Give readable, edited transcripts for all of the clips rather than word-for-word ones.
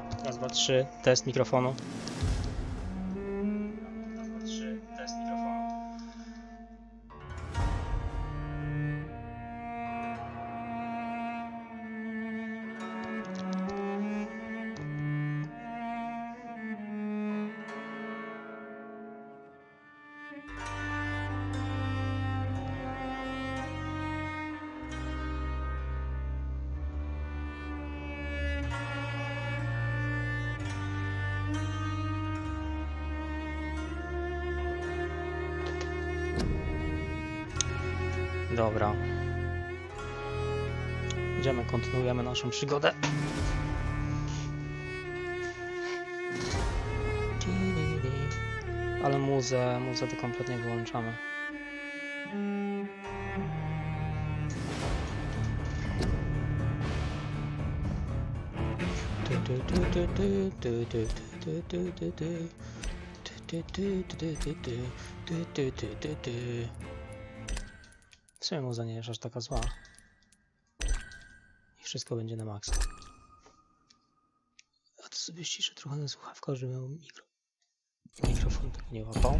Dobra, raz, dwa, trzy, test mikrofonu. Raz, dwa, trzy, test mikrofonu. Dobra. Idziemy, kontynuujemy naszą przygodę. Ale muzę to kompletnie wyłączamy. W sumie muza nie jest aż taka zła. I wszystko będzie na maksa. A to sobie ściszę trochę na słuchawkach, żeby mikrofon tego nie łapał.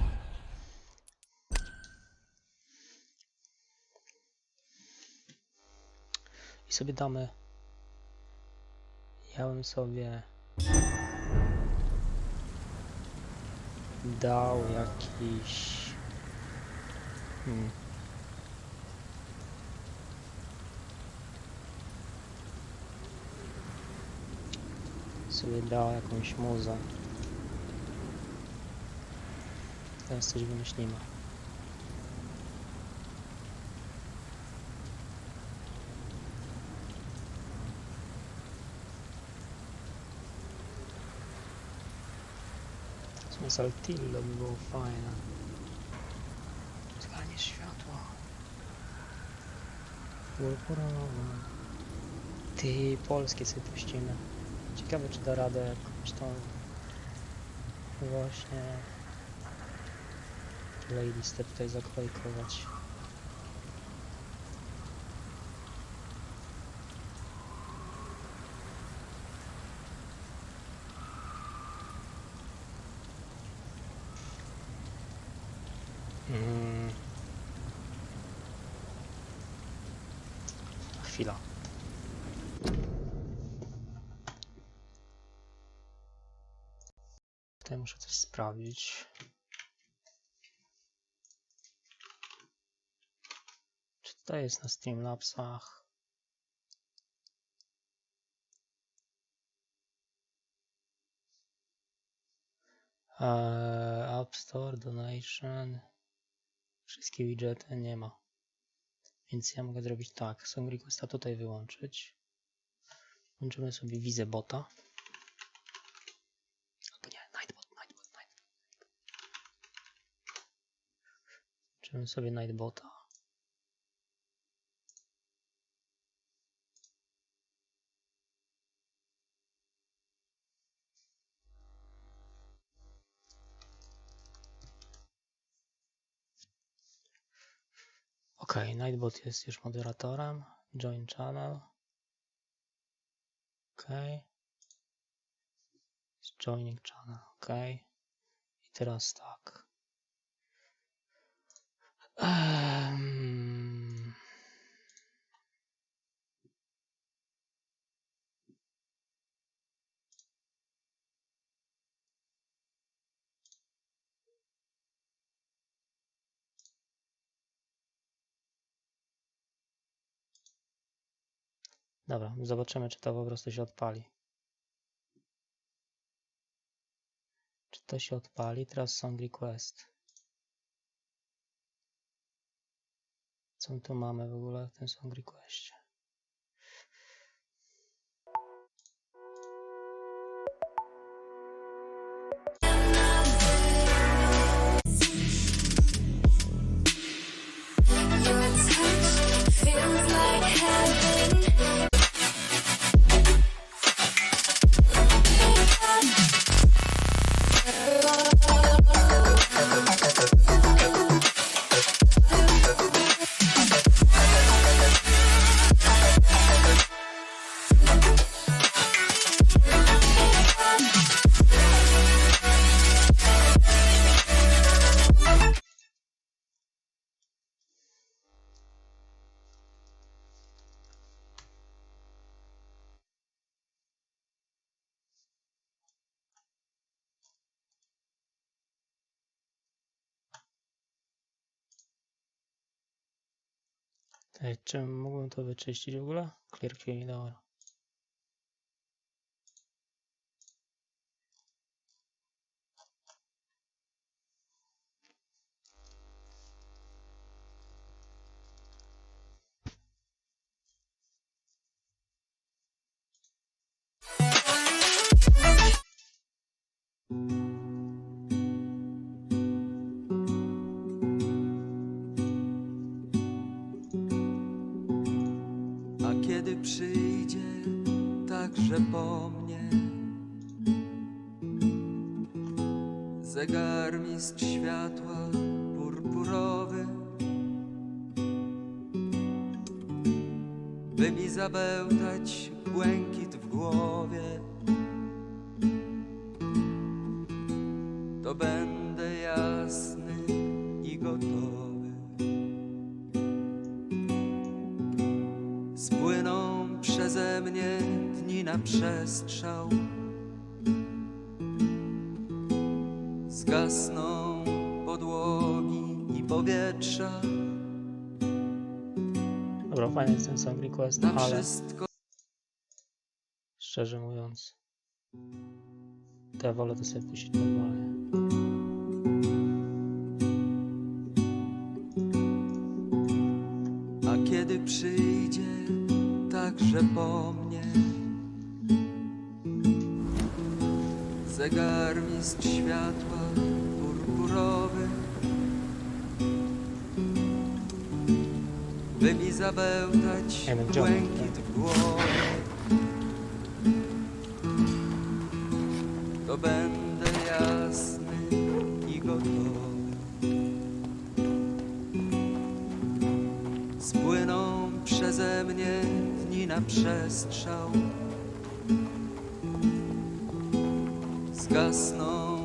I sobie damy... Ja bym sobie... dał jakiś... sobie dał jakąś muzę. Teraz coś wymyślimy. Saltillo by było fajne. Zganie światła. Purpurowe. Ty, polskie sobie puścimy. Ciekawe, czy da radę jakąś tą właśnie playlistę tutaj zakolejkować. Chwila. Tutaj muszę coś sprawdzić. Czy tutaj jest na Streamlabsach? App Store, Donation. Wszystkie widgety nie ma. Więc ja mogę zrobić tak. Song Requesta tutaj wyłączyć. Włączymy sobie wizę bota. Albo nie, Nightbot. Włączymy sobie Nightbota. Ok, Nightbot jest już moderatorem. Join channel. Ok. Joining channel. Ok. I teraz tak. Dobra, zobaczymy, czy to po prostu się odpali. Czy to się odpali? Teraz Song Request. Co my tu mamy w ogóle w tym Song Requestie? Czy mógłbym to wyczyścić w ogóle? Clear queue, dobra. A kiedy przyjdzie także po mnie zegarmistrz światła purpurowy, by mi zabełtać błękit w głowie, to będę jasny i gotowy. Spłyną przeze mnie dni na przestrzał, zgasną podłogi i powietrza. Dobra, fajny jest ten song request, Na ale wszystko szczerze mówiąc, to ja wolę to sobie puścić normalnie. A kiedy przyjdzie także po mnie zegarmistrz światła purpurowy, by mi zabełtać Nie wiem, gdzie on błękit w głowie, to będę jasny i gotowy. Spłyną przeze mnie dni na przestrzał, zgasną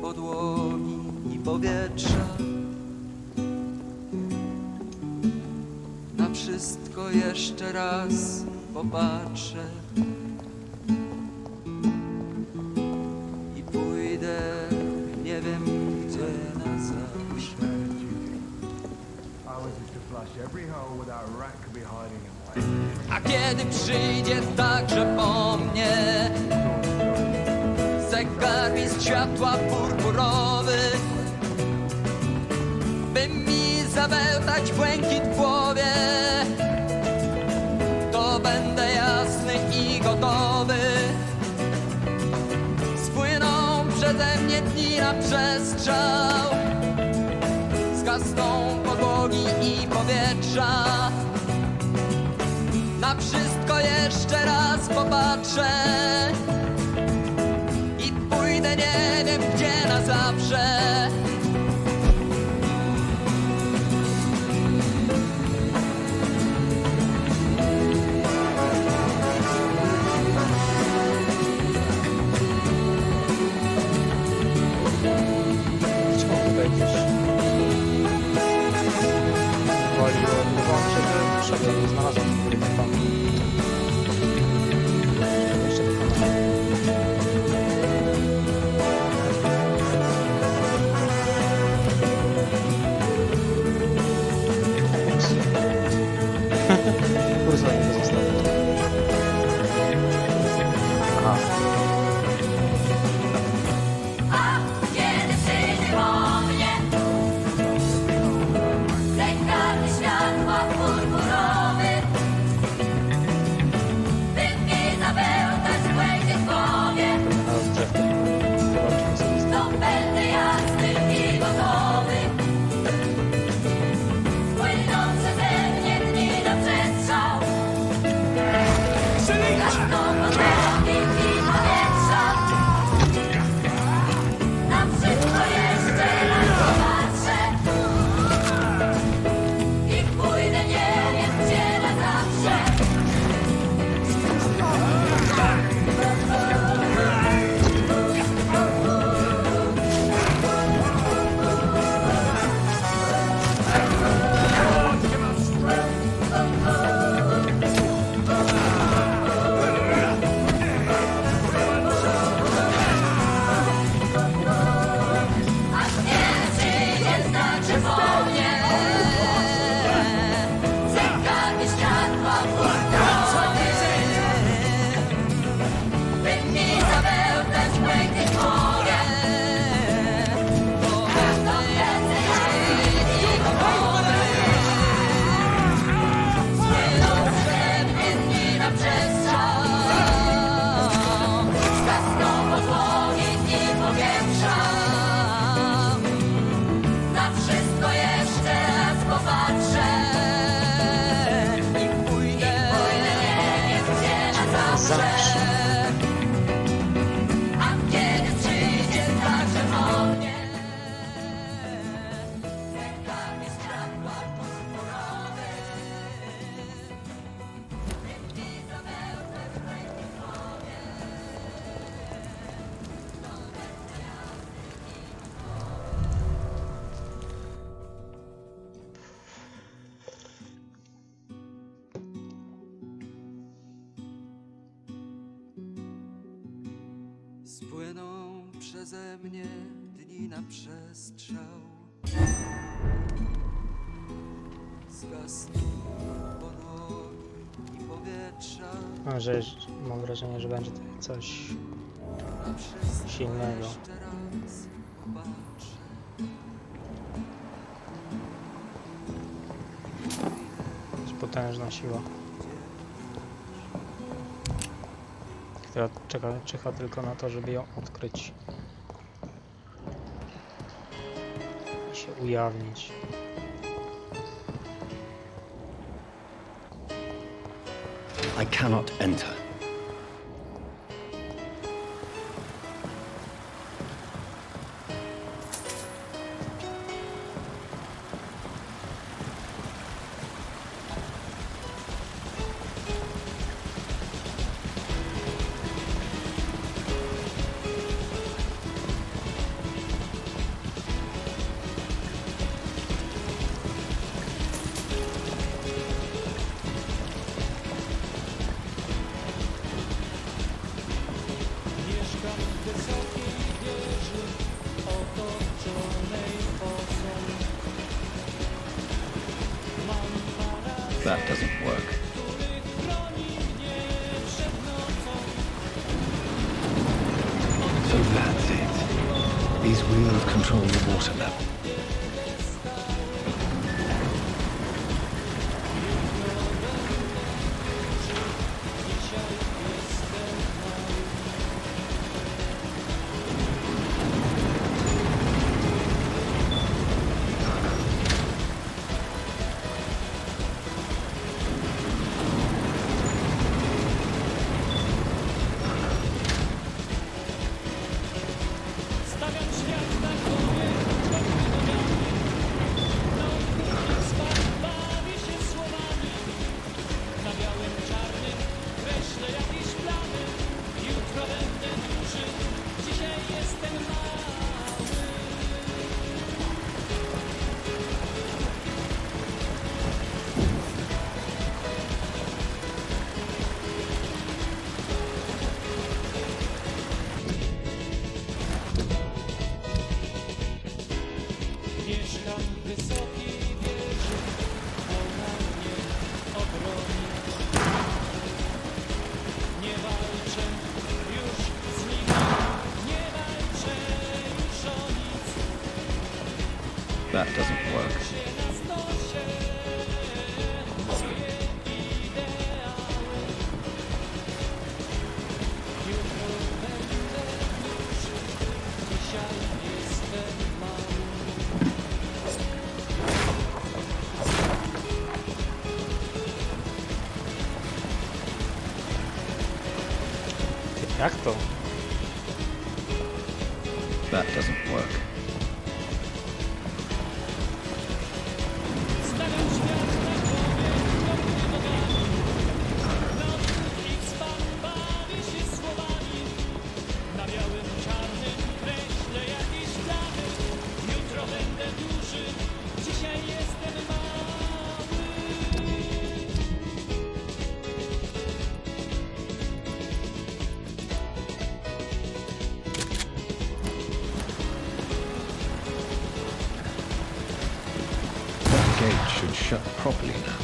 podłogi i powietrza. Na wszystko jeszcze raz popatrzę i pójdę nie wiem gdzie na zawsze. A kiedy przyjdzie także po mnie zegarmistrz światła purpurowy, by mi zabełtać błękit w głowie, to będę jasny i gotowy. Spłyną przeze mnie dni na przestrzał, zgasną podłogi i powietrza. Na wszystko jeszcze raz popatrzę i pójdę nie wiem gdzie na zawsze. Czemu tutaj gdzieś waliło? Wydawało mi się, że wszedłem, nie znalazłem tego tam. Jeszcze wykonałem. Kursor nie pozostawił. Aha. Kiedy przyjdzie po mnie zegarmistrz światła purpurowy, Spłyną przeze mnie dni na przestrzał. Zgasną ponogi i powietrza. Mam wrażenie, że będzie tutaj coś A wszystko silnego. jeszcze raz popatrzę. Potężna siła, która czeka tylko na to, żeby ją odkryć i się ujawnić. I cannot enter. That doesn't work. So that's it. These wheels control the water level. That doesn't work. Jak to? That doesn't work. That gate should shut properly now.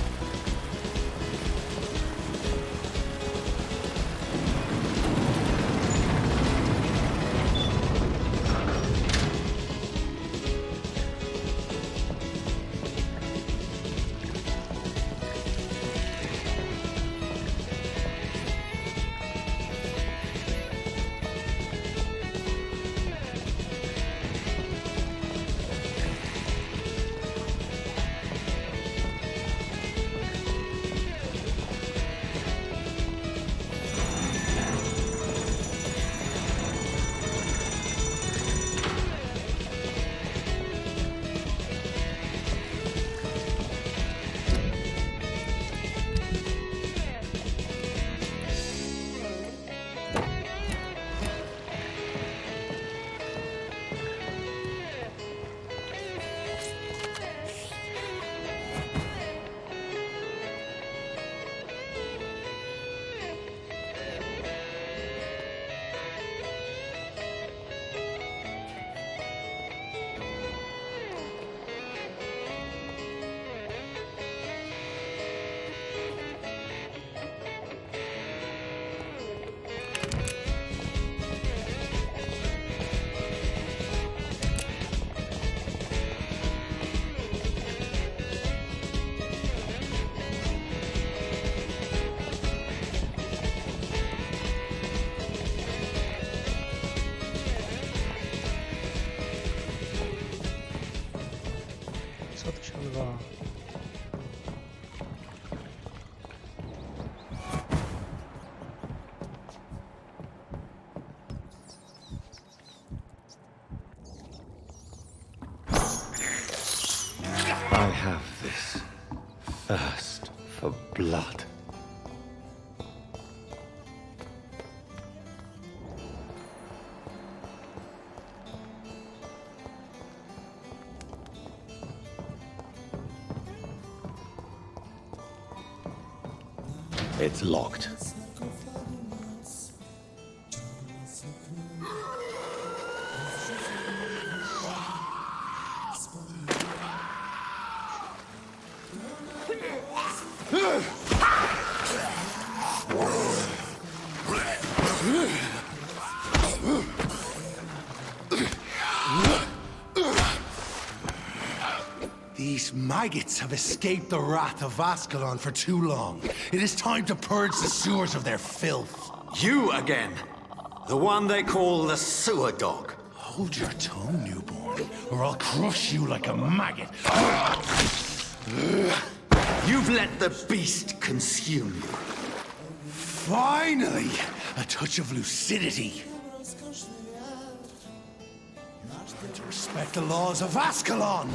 have this thirst for blood. It's locked. These maggots have escaped the wrath of Ascalon for too long. It is time to purge the sewers of their filth. You again! The one they call the sewer dog. Hold your tongue, newborn, or I'll crush you like a maggot. You've let the beast consume you. Finally! A touch of lucidity. And to respect the laws of Ascalon!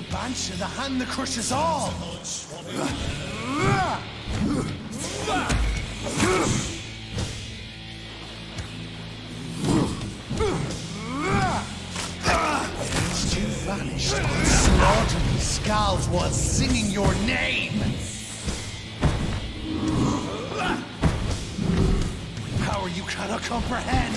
Banshee, the hand that crushes all! Since you vanished, slaughtering skulls while singing your name! Power you cannot comprehend!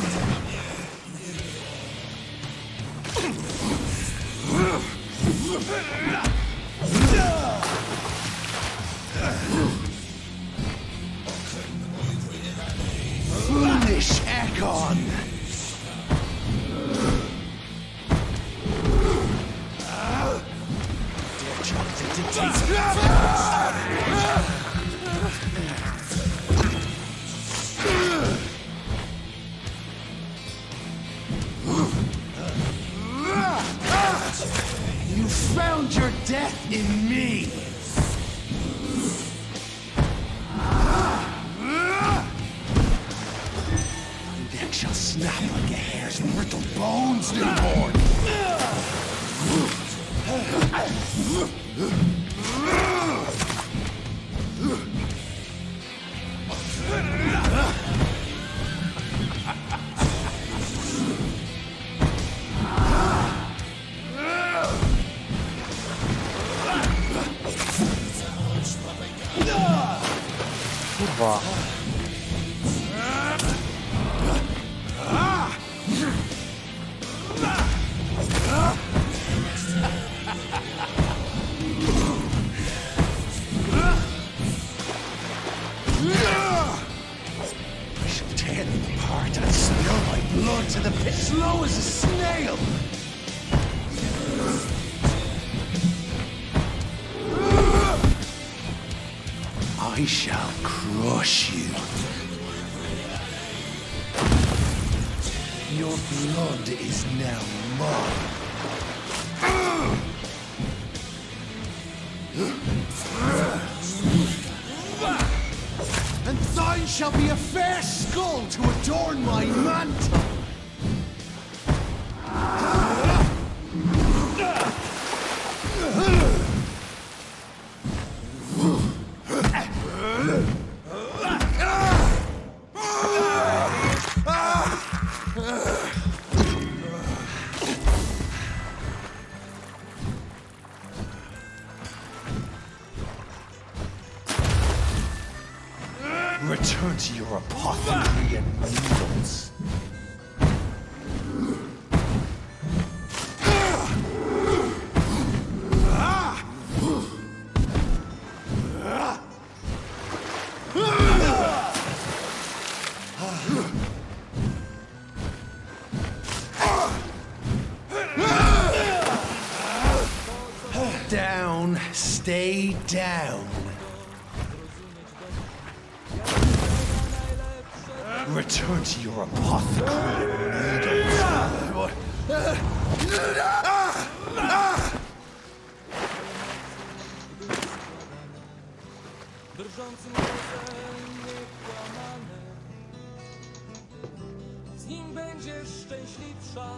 Foolish Ekon! Dare chocolate to taste You found your death in me! Your neck shall snap like a hare's brittle bones, newborn! Kurwa. I shall tear them apart and spill my blood to the pit, slow as a snail! I shall crush you. Your blood is now mine. And thine shall be a fair skull to adorn my mantle. Return to your apothecary and needles. me down. Return to your apothecary and needles. Drżącym głosem niekłamane. Z nim będziesz szczęśliwsza,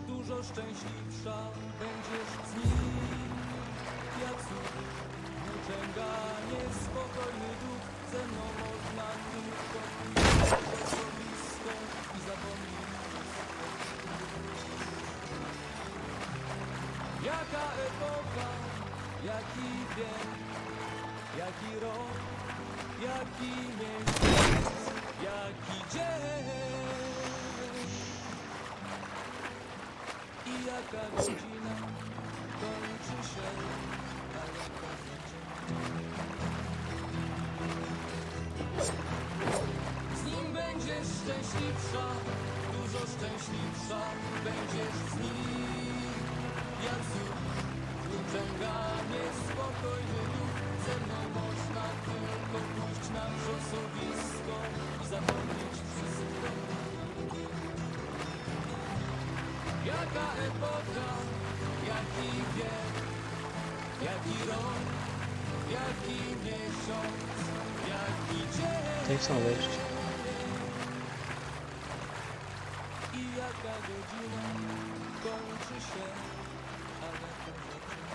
dużo szczęśliwsza. Będziesz z nim jak cud. Włóczęga, niespokojny duch. Ze mną można tylko pójść blisko i zapomnieć. Jaka epoka, jaki wiek, jaki rok, jaki miesiąc, jaki dzień i jaka godzina kończy się, a jaka zaczyna. Z nim będziesz szczęśliwsza, dużo szczęśliwsza, będziesz z nim jak wzór. Włóczęga, niespokojny duch, ze mną można tylko pójść na wrzosowisko i zapomnieć wszystko. Jaka epoka, jaki wiek, jaki rok, jaki miesiąc, jaki dzień Tutaj chcą wejść. i jaka godzina kończy się, a jaka zaczyna.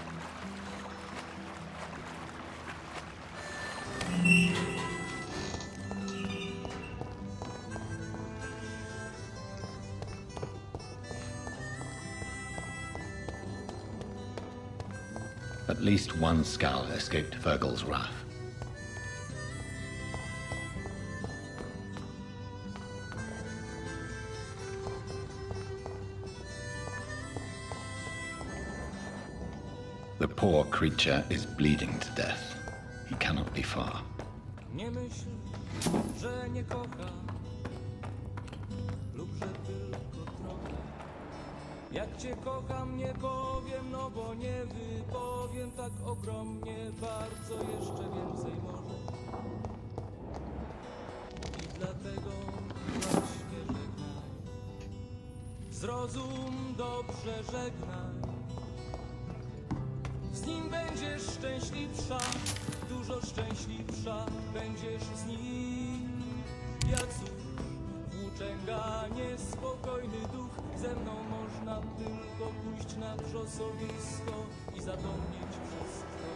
At least one skull escaped Virgil's wrath. The poor creature is bleeding to death. He cannot be far. Nie myśl, że nie kocha lub że tylko trochę. Jak cię kocham, nie powiem, no bo nie wypowiem tak ogromnie, bardzo jeszcze więcej może. I dlatego właśnie żegnaj. Zrozum dobrze, żegnaj. Z nim będziesz szczęśliwsza, dużo szczęśliwsza, będziesz z nim jak cud. Włóczęga, niespokojny duch, ze mną można tylko pójść na wrzosowisko i zapomnieć wszystko.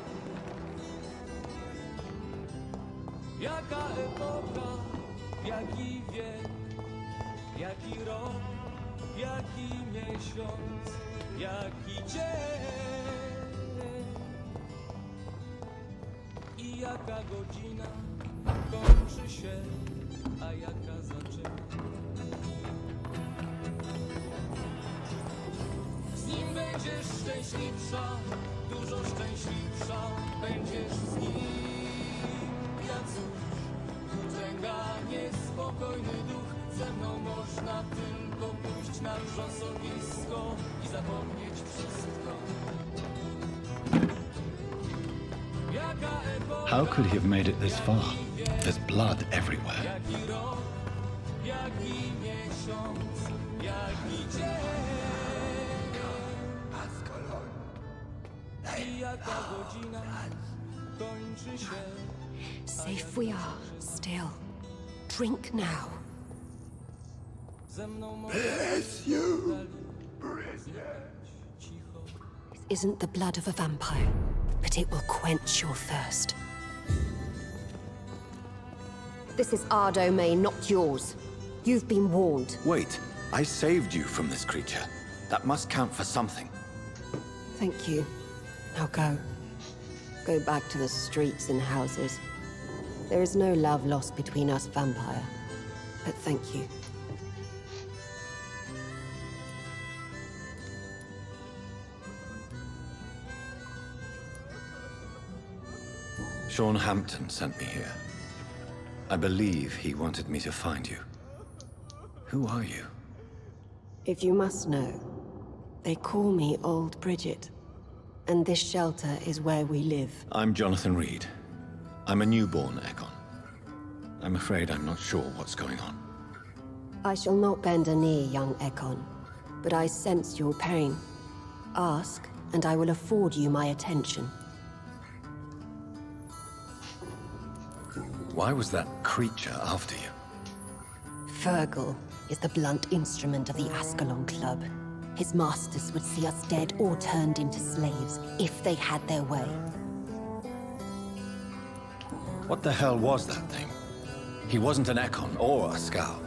Jaka epoka, jaki wiek, jaki rok, jaki miesiąc, jaki dzień i jaka godzina kończy się, a jaka zaczyna. Z nim będziesz szczęśliwsza, dużo szczęśliwsza, będziesz z nim jak cud. Włóczęga, niespokojny duch, ze mną można tylko pójść na wrzosowisko i zapomnieć wszystko. Jaka epoka, How could he have made it this far? There's blood everywhere. jaki rok, jaki miesiąc, jaki dzień i jaka godzina kończy się. Safe we are, still. Drink now. Ze mną bless you. Cicho. This isn't the blood of a vampire, but it will quench your thirst. This is our domain, not yours. You've been warned. Wait, I saved you from this creature. That must count for something. Thank you. Now go. Go back to the streets and houses. There is no love lost between us, vampire. But thank you. Sean Hampton sent me here. I believe he wanted me to find you. Who are you? If you must know, they call me Old Bridget. And this shelter is where we live. I'm Jonathan Reed. I'm a newborn Ekon. I'm afraid I'm not sure what's going on. I shall not bend a knee, young Ekon, but I sense your pain. Ask, and I will afford you my attention. Why was that creature after you? Fergal is the blunt instrument of the Ascalon Club. His masters would see us dead or turned into slaves if they had their way. What the hell was that thing? He wasn't an Ekon or a Skal.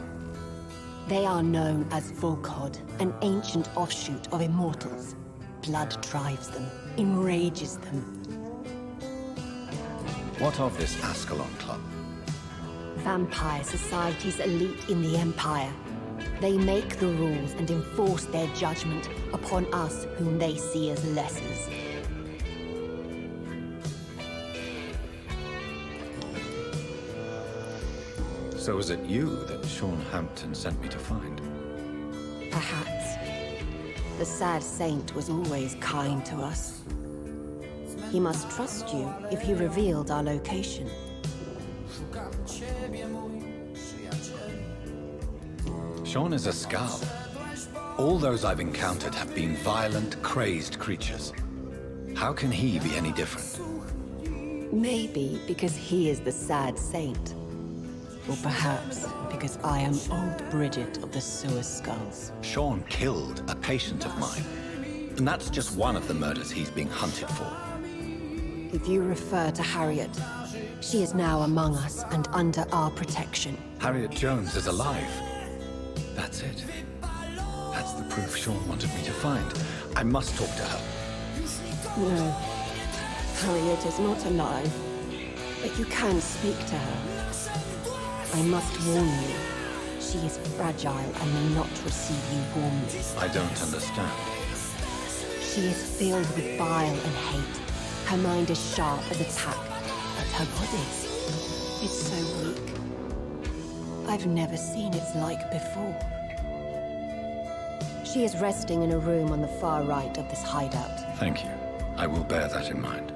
They are known as Volkod, an ancient offshoot of immortals. Blood drives them, enrages them. What of this Ascalon Club? Vampire Society's elite in the Empire. They make the rules and enforce their judgment upon us whom they see as lessers. So was it you that Sean Hampton sent me to find? Perhaps. The sad saint was always kind to us. He must trust you if he revealed our location. Sean is a Skal. All those I've encountered have been violent, crazed creatures. How can he be any different? Maybe because he is the sad saint. Or perhaps because I am old Bridget of the Sewer Skulls. Sean killed a patient of mine. And that's just one of the murders he's being hunted for. If you refer to Harriet, she is now among us and under our protection. Harriet Jones is alive. That's it. That's the proof Sean wanted me to find. I must talk to her. No, Harriet is not alive, but you can speak to her. I must warn you, she is fragile and may not receive you warmly. I don't understand. She is filled with bile and hate. Her mind is sharp as a tack, but her body is so weak. I've never seen its like before. She is resting in a room on the far right of this hideout. Thank you. I will bear that in mind.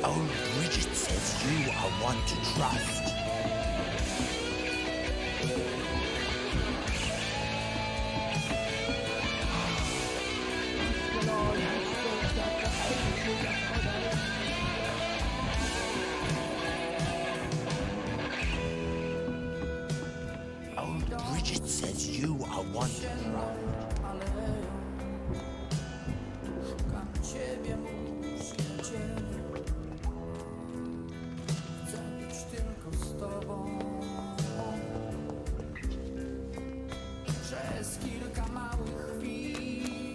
Old Bridget says you are one to trust. Old Bridget says you are one to trust. Przez kilka małych chwil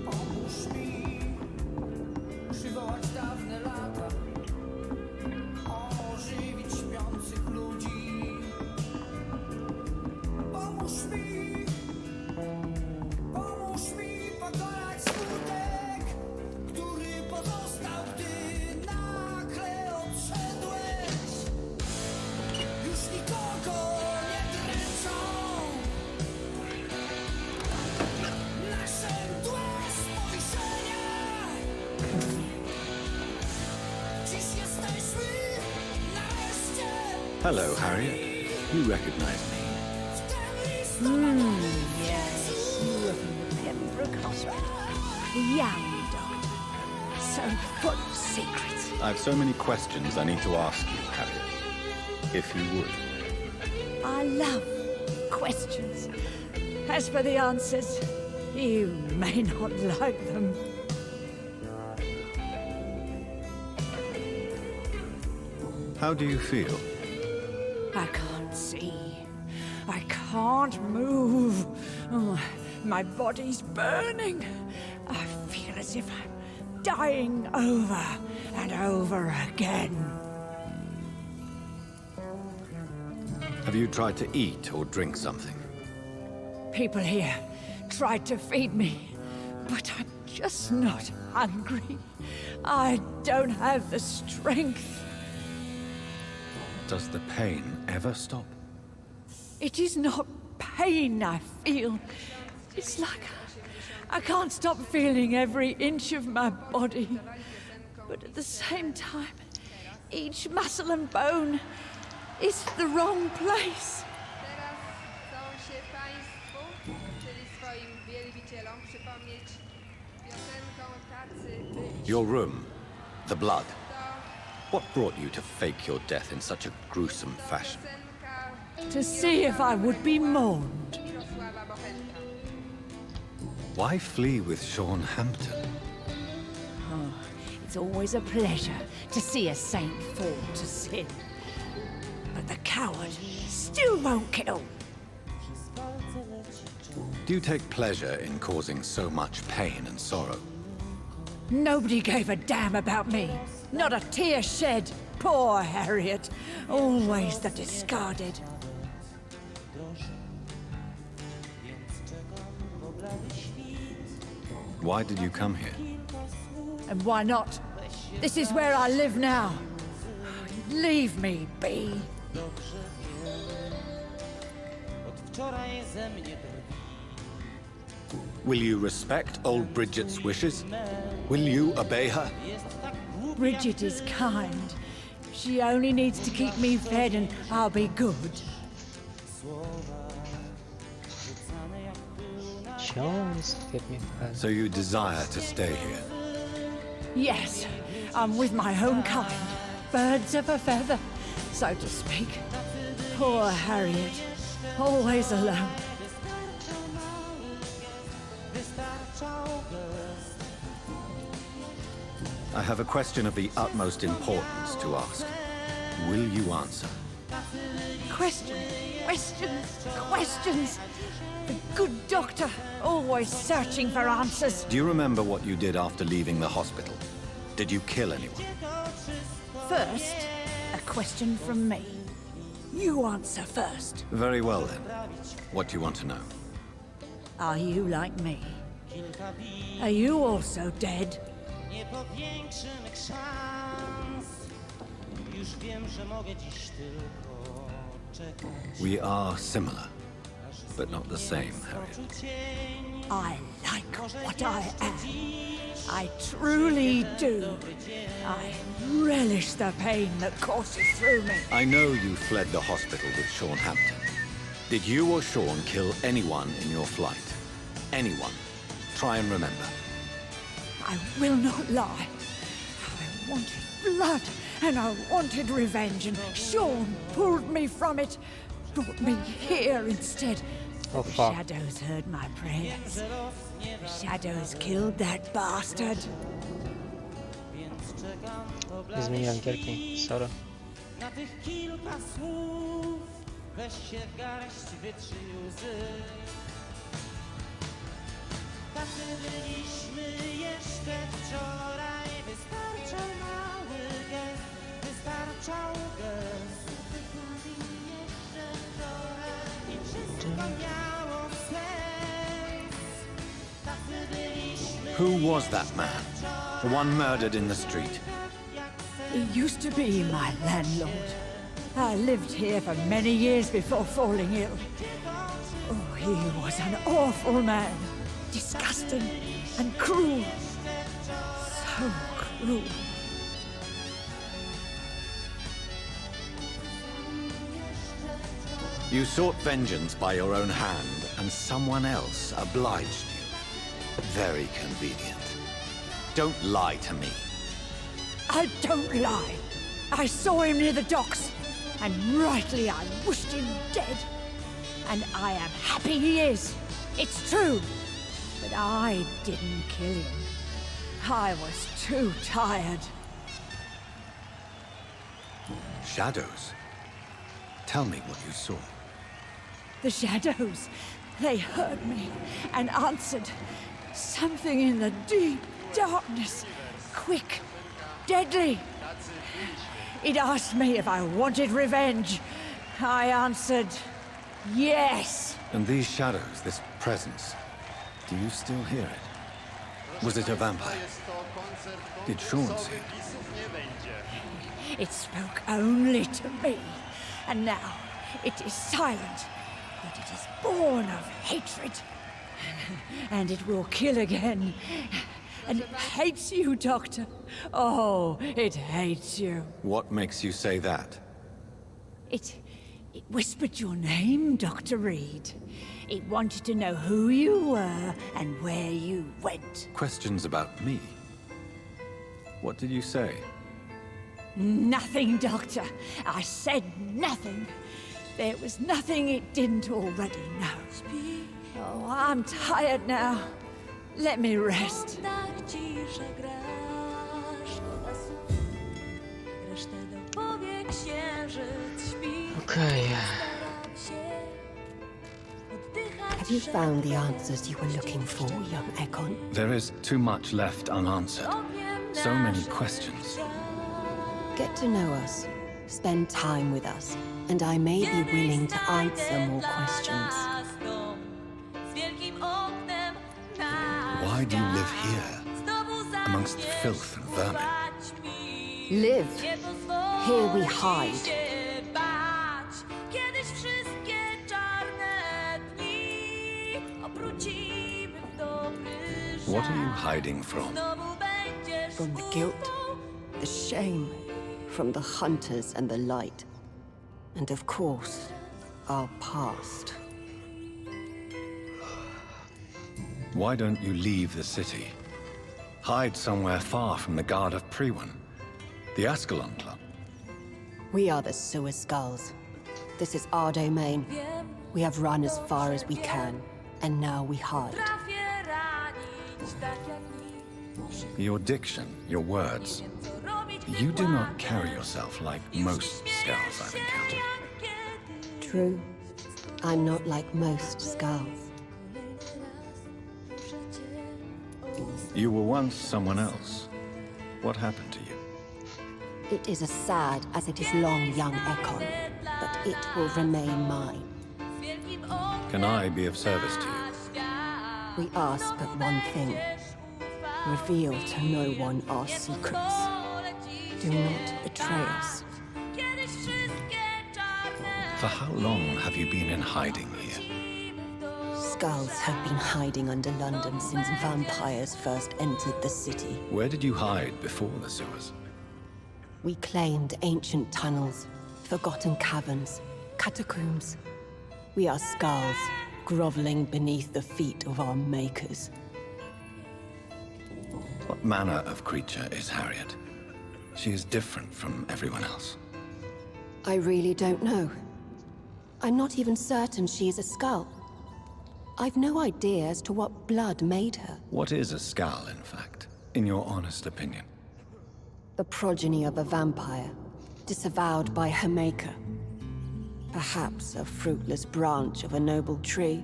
pomóż mi przywołać dawne lata, ożywić śpiących ludzi. Pomóż mi pokonać smutek, który pozostał, gdy nagle odszedłeś. Już nikogo nie dręczą nasze mdłe spojrzenia. Dziś jesteśmy nareszcie Hello, Harriet. You recognize me. w tym listopadowym Yes, you are from the Pembroke Hospital. The young doctor. So full of secrets. I've so many questions I need to ask you, Harriet. If you would. I love questions. As for the answers, you may not like them. How do you feel? I can't see. I can't move. Oh, my body's burning. I feel as if I'm dying over and over again. Have you tried to eat or drink something? People here tried to feed me, but I'm just not hungry. I don't have the strength. Does the pain ever stop? It is not pain I feel. It's like I can't stop feeling every inch of my body. But at the same time, each muscle and bone is the wrong place. Teraz chcą się Państwu, czyli swoim wielbicielom, przypomnieć piosenką tacy byli. Your room, the blood. What brought you to fake your death in such a gruesome fashion? Piosenka To see if I would be mourned. Mirosława Bochenka. Why flee with Sean Hampton? It's always a pleasure to see a saint fall to sin. But the coward still won't kill. Do you take pleasure in causing so much pain and sorrow? Nobody gave a damn about me. Not a tear shed. Poor Harriet. Always the discarded. Why did you come here? And why not? This is where I live now. Leave me be. Will you respect old Bridget's wishes? Will you obey her? Bridget is kind. She only needs to keep me fed and I'll be good. Ksiądz, give me friend. So you desire to stay here? Yes, I'm with my own kind. Birds of a feather, so to speak. Poor Harriet, always alone. I have a question of the utmost importance to ask. Will you answer? Questions, questions, questions. The good doctor, always searching for answers. Do you remember what you did after leaving the hospital? Did you kill anyone? First, a question from me. You answer first. Very well then. What do you want to know? Are you like me? Are you also dead? We are similar, but not the same, Harriet. I like what I am. I truly do. I relish the pain that courses through me. I know you fled the hospital with Sean Hampton. Did you or Sean kill anyone in your flight? Anyone? Try and remember. I will not lie. I wanted blood and I wanted revenge, and Sean pulled me from it, brought me here instead. Oh, The fuck. shadows heard my prayers. The shadows killed that bastard. Nie zmieniłem gierki, sorry. Na tych kilka słów weź się w garść, wytrzyj łzy. Tacy byliśmy jeszcze wczoraj. Wystarczał mały gest, wystarczał gest. Jeszcze wczoraj i wszystko miało sens. Tacy byliśmy. Who was that man? The one murdered in the street? He used to be my landlord. I lived here for many years before falling ill. Oh, he was an awful man. Disgusting and cruel. So cruel. You sought vengeance by your own hand, and someone else obliged you. Very convenient. Don't lie to me. I don't lie. I saw him near the docks, and rightly I wished him dead. And I am happy he is. It's true. But I didn't kill him. I was too tired. Shadows? Tell me what you saw. The shadows, they heard me and answered. Something in the deep darkness, quick, deadly. It asked me if I wanted revenge. I answered, yes. And these shadows, this presence, Do you still hear it? Was it a vampire? Did Sean see it? It spoke only to me, and now it is silent, but it is born of hatred. And it will kill again. And it hates you, Doctor. Oh, it hates you. What makes you say that? It whispered your name, Dr. Reed. It wanted to know who you were and where you went. Questions about me? What did you say? Nothing, Doctor. I said nothing. There was nothing it didn't already know. Oh, I'm tired now. Let me rest. Okej. Have you found the answers you were looking for, young Ekon? There is too much left unanswered. So many questions. Get to know us, spend time with us, and I may be willing to answer more questions. Why do you live here, amongst filth and vermin? Live. Here we hide. What are you hiding from? From the guilt, the shame, from the hunters and the light. And of course, our past. Why don't you leave the city? Hide somewhere far from the Guard of Priwen, the Ascalon Club. We are the Sewer Skulls. This is our domain. We have run as far as we can, and now we hide. Your diction, your words. You do not carry yourself like most Skulls I've encountered. True. I'm not like most Skulls. You were once someone else. What happened to you? It is as sad as it is long, young Ekon, but it will remain mine. Can I be of service to you? We ask but one thing. Reveal to no one our secrets. Do not betray us. For how long have you been in hiding here? Skulls have been hiding under London since vampires first entered the city. Where did you hide before the sewers? We claimed ancient tunnels, forgotten caverns, catacombs. We are skulls, groveling beneath the feet of our makers. What manner of creature is Harriet? She is different from everyone else. I really don't know. I'm not even certain she is a skull. I've no idea as to what blood made her. What is a skull, in fact, in your honest opinion? The progeny of a vampire, disavowed by her maker. Perhaps a fruitless branch of a noble tree.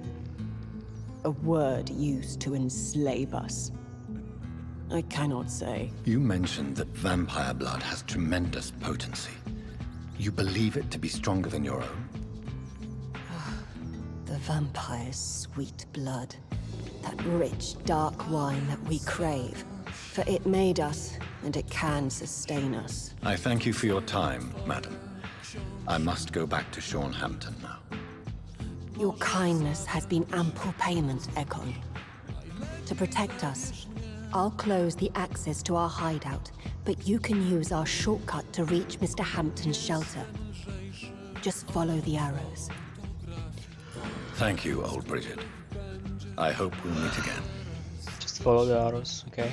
A word used to enslave us. I cannot say. You mentioned that vampire blood has tremendous potency. You believe it to be stronger than your own? The vampire's sweet blood. That rich, dark wine that we crave. For it made us, and it can sustain us. I thank you for your time, madam. I must go back to Hampton now. Your kindness has been ample payment, Ekon. To protect us, I'll close the access to our hideout, but you can use our shortcut to reach Mr. Hampton's shelter. Just follow the arrows. Thank you, old Bridget. I hope we'll meet again. Just follow the arrows, okay?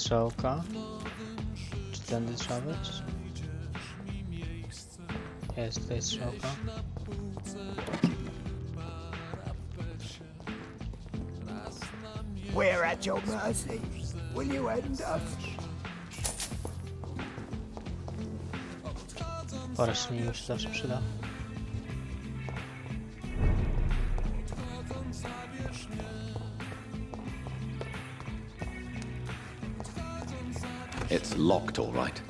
strzałka. Czy tędy trzeba być? Jest tutaj strzałka. We're at your mercy. Will you end us? Parę szlingów się zawsze przyda. It's locked, all right.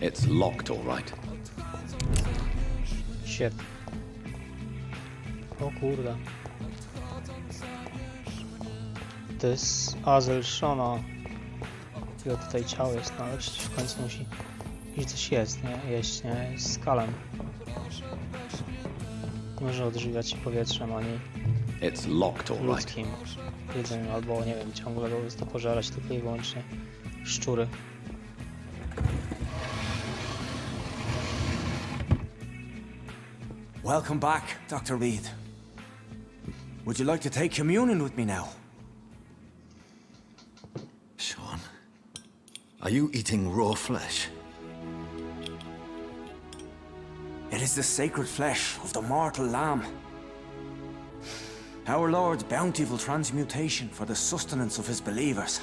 It's locked, all right. Świetnie. O kurde. To jest Azel Shona. Ile tutaj ciało jest, no ale przecież w końcu musi gdzieś coś jest, nie? Jeść, nie? Jest skalem. Może odżywiać się powietrzem, ani It's locked, all right. ludzkim jedzeniem, albo nie wiem, ciągle po prostu pożerać tylko i wyłącznie szczury. Welcome back, Dr. Reed. Would you like to take communion with me now? Sean, are you eating raw flesh? It is the sacred flesh of the mortal lamb. Our Lord's bountiful transmutation for the sustenance of his believers.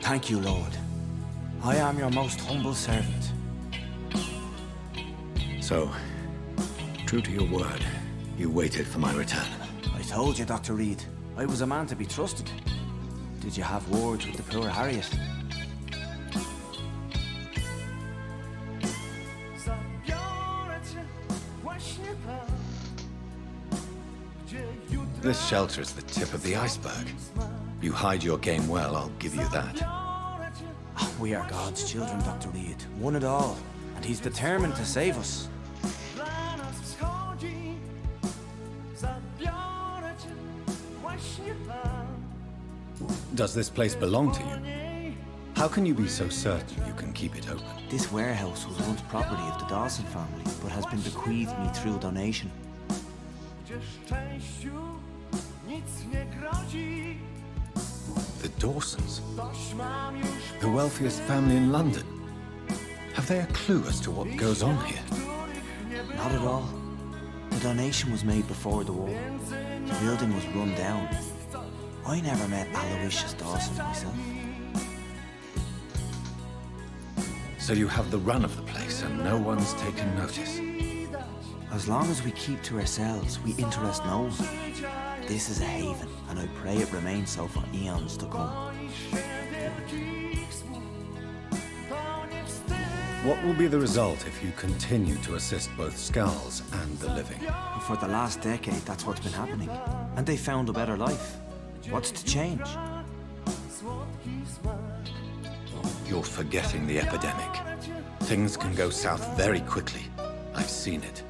Thank you, Lord. I am your most humble servant. So, true to your word, you waited for my return. I told you, Dr. Reed, I was a man to be trusted. Did you have words with the poor Harriet? This shelter is the tip of the iceberg. You hide your game well, I'll give you that. We are God's children, Dr. Reed. One and all. And he's determined to save us. Does this place belong to you? How can you be so certain you can keep it open? This warehouse was once property of the Dawson family, but has been bequeathed me through donation. The Dawsons? The wealthiest family in London? Have they a clue as to what goes on here? Not at all. The donation was made before the war. The building was run down. I never met Aloysius Dawson myself. So you have the run of the place and no one's taken notice? As long as we keep to ourselves, we interest no one. This is a haven, and I pray it remains so for eons to come. What will be the result if you continue to assist both Skulls and the living? For the last decade, that's what's been happening. And they found a better life. What's to change? You're forgetting the epidemic. Things can go south very quickly. I've seen it.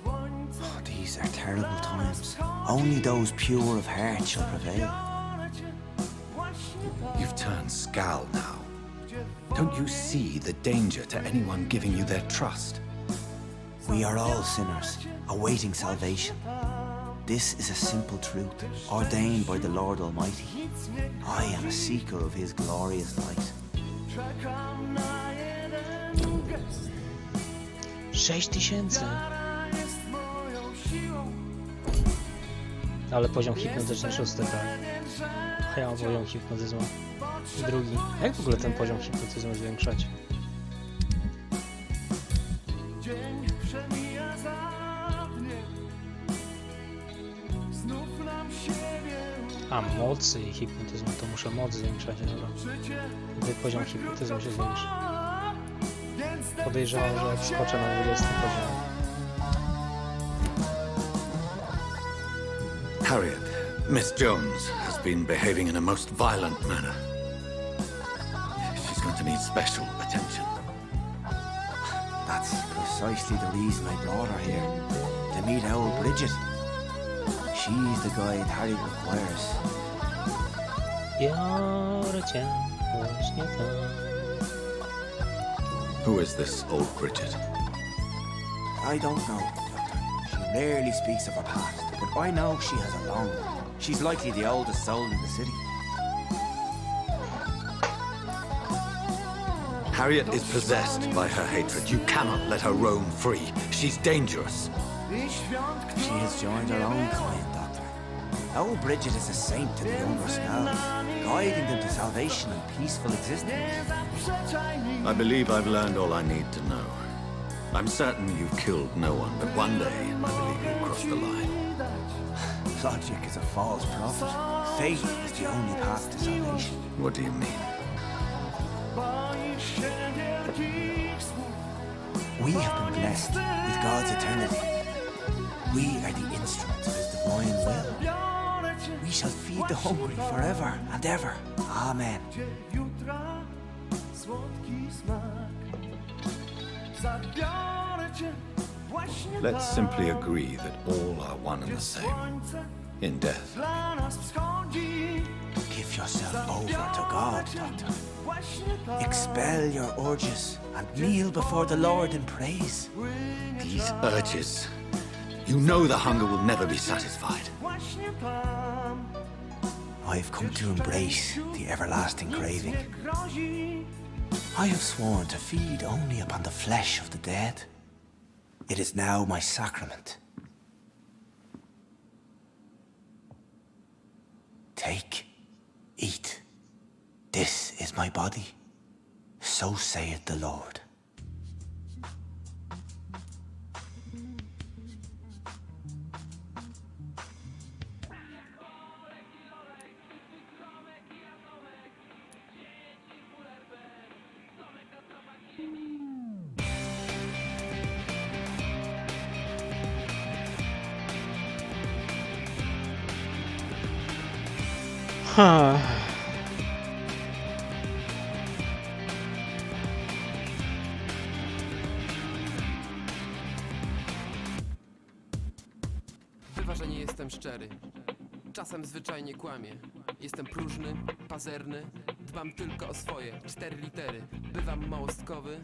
Oh, these are terrible times. Only those pure of heart shall prevail. You've turned Skal now. Don't you see the danger to anyone giving you their trust? We are all sinners, awaiting salvation. This is a simple truth, ordained by the Lord Almighty. I am a seeker of his glorious light. 6000. Ale poziom hipnotyczny 6, tak. A ja mam poziom hipnotyzmu 2. Jak w ogóle ten poziom hipnotyzmu zwiększać? A, mocy i hipnotyzmu, to muszę moc zwiększać, dobra. Wtedy poziom hipnotyzmu się zwiększy. Podejrzewam, że jak skoczę na 20 poziom. Harriet, Miss Jones has been behaving in a most violent manner. She's going to need special attention. That's precisely the reason I brought her here. To meet old Bridget. She's the guide Harriet requires. Biorę cię właśnie tam. Who is this old Bridget? I don't know, Doctor. She rarely speaks of her past, but I know she has a long one. She's likely the oldest soul in the city. Harriet is possessed by her hatred. You cannot let her roam free. She's dangerous. She has joined her own kind, Doctor. Old Bridget is a saint to the younger scholars, guiding them to salvation and peaceful existence. I believe I've learned all I need to know. I'm certain you've killed no one, but one day I believe you'll cross the line. Logic is a false prophet. Faith is the only path to salvation. What do you mean? We have been blessed with God's eternity. We are the instruments of His divine will. We shall feed the hungry forever and ever. Amen. Let's simply agree that all are one and the same. In death. Give yourself over to God, Doctor. Expel your urges and kneel before the Lord in praise. These urges. You know the hunger will never be satisfied. I've come to embrace the everlasting craving. I have sworn to feed only upon the flesh of the dead. It is now my sacrament. Take, eat. This is my body. So saith the Lord. Bywa, że nie jestem szczery. Czasem zwyczajnie kłamię. Jestem próżny, pazerny. Dbam tylko o swoje 4 litery. Bywam małostkowy,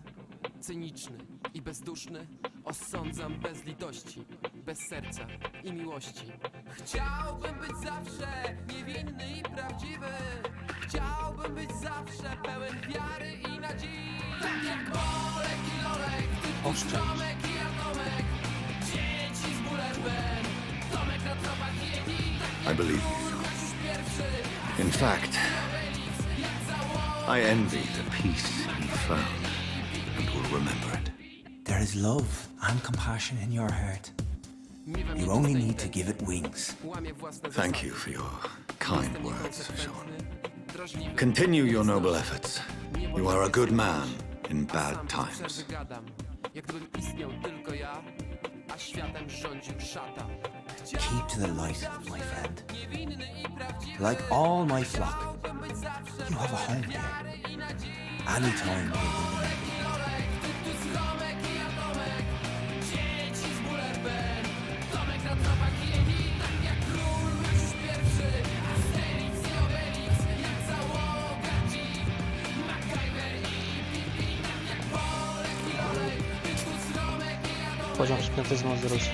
cyniczny i bezduszny. Osądzam bez litości, bez serca i miłości. Chciałbym być zawsze niewinny i prawdziwy. Chciałbym być zawsze pełen wiary i nadziei. Tak jak Olek i Lolek, ty Strzomek i Atomek. Dzieci z Bullerben, Tomek na tropach jeni. I believe you. In fact, I envy the peace you found and will remember it. There is love and compassion in your heart. You only need to give it wings. Thank you for your kind words, Sean. Continue your noble efforts. You are a good man in bad times. Jak gdybym istniał tylko ja, a światem rządził szatan. Keep to the light, my friend. Like all my flock, you have a home here. Anytime will illuminate. Poziom hipnotyzmu wzrósł.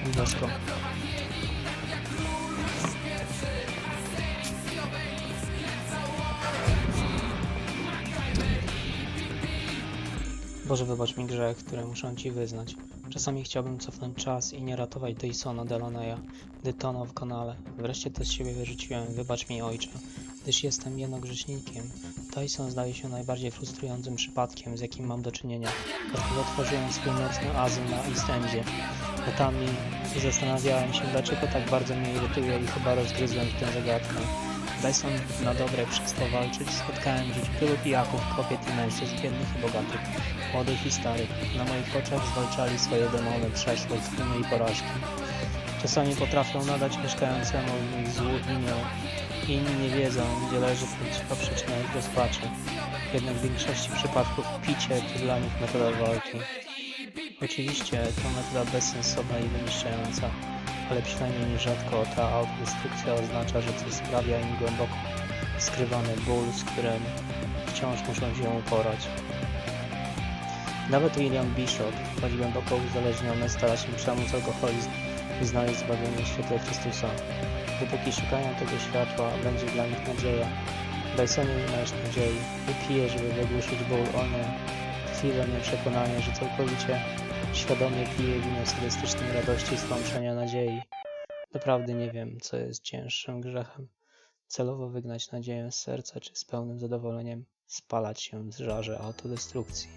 Blisko. Boże, wybacz mi grzech, który muszę Ci wyznać. Czasami chciałbym cofnąć czas i nie ratować Dysona Delaneya, gdy tonął w kanale. Wreszcie to z siebie wyrzuciłem. Wybacz mi, ojcze, gdyż jestem jeno grzesznikiem. Dyson zdaje się najbardziej frustrującym przypadkiem, z jakim mam do czynienia, odkąd otworzyłem swój nocny azyl na East Endzie. Latami zastanawiałem się, dlaczego tak bardzo mnie irytuje i chyba rozgryzłem tę zagadkę. Dyson na dobre przestał walczyć. Spotkałem w życiu tylu pijaków, kobiet i mężczyzn, biednych i bogatych, młodych i starych. Na moich oczach zwalczali swoje demony, przeszłość, i porażki. Czasami potrafią nadać mieszkającemu w nich złu imię. Inni nie wiedzą, gdzie leży prawdziwa przyczyna ich rozpaczy. Jednak w większości przypadków picie to dla nich metoda walki. Oczywiście to metoda bezsensowna i wyniszczająca, ale przynajmniej nierzadko ta autodestrukcja oznacza, że coś sprawia im głęboko skrywany ból, z którym wciąż muszą się uporać. Nawet William Bishop, choć głęboko uzależniony, stara się przemóc alkoholizm i znaleźć zbawienie w świetle Chrystusa. Dopóki szukają tego światła, będzie dla nich nadzieja. Dysonie nie masz nadziei. Wypije, żeby wygłuszyć ból. O nie. Chwilę nieprzekonania, że całkowicie świadomie pije wino sadystycznej radości i stłamszenia nadziei. Naprawdę nie wiem, co jest cięższym grzechem. Celowo wygnać nadzieję z serca, czy z pełnym zadowoleniem spalać się w żarze autodestrukcji.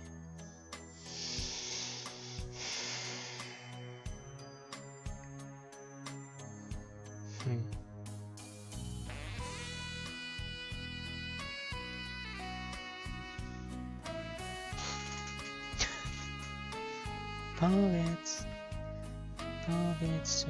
Powiedz, powiedz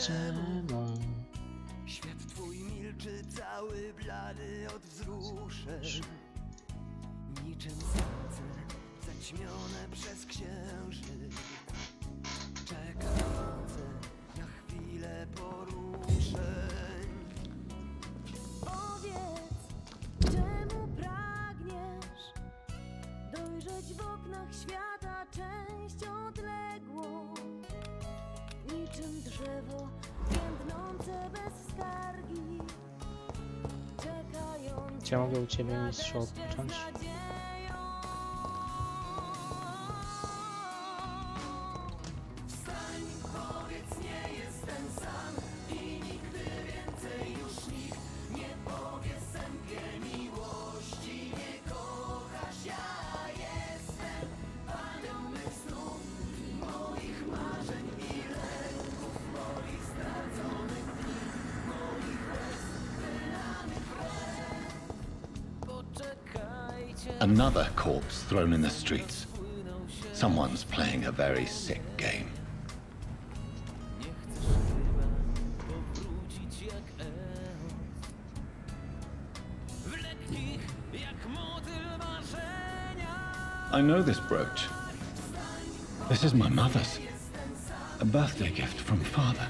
czemu Świat twój milczy cały blady od wzruszeń. Niczym serce zaćmione przez księżyc, czekające na chwilę poruszeń. Powiedz, czemu pragniesz dojrzeć w oknach świata część odległą, niczym drzewo więdnące bez skargi, czekające. Czy ja mogę u Ciebie mistrzu odpocząć? Another corpse thrown in the streets. Someone's playing a very sick game. I know this brooch. This is my mother's. A birthday gift from father.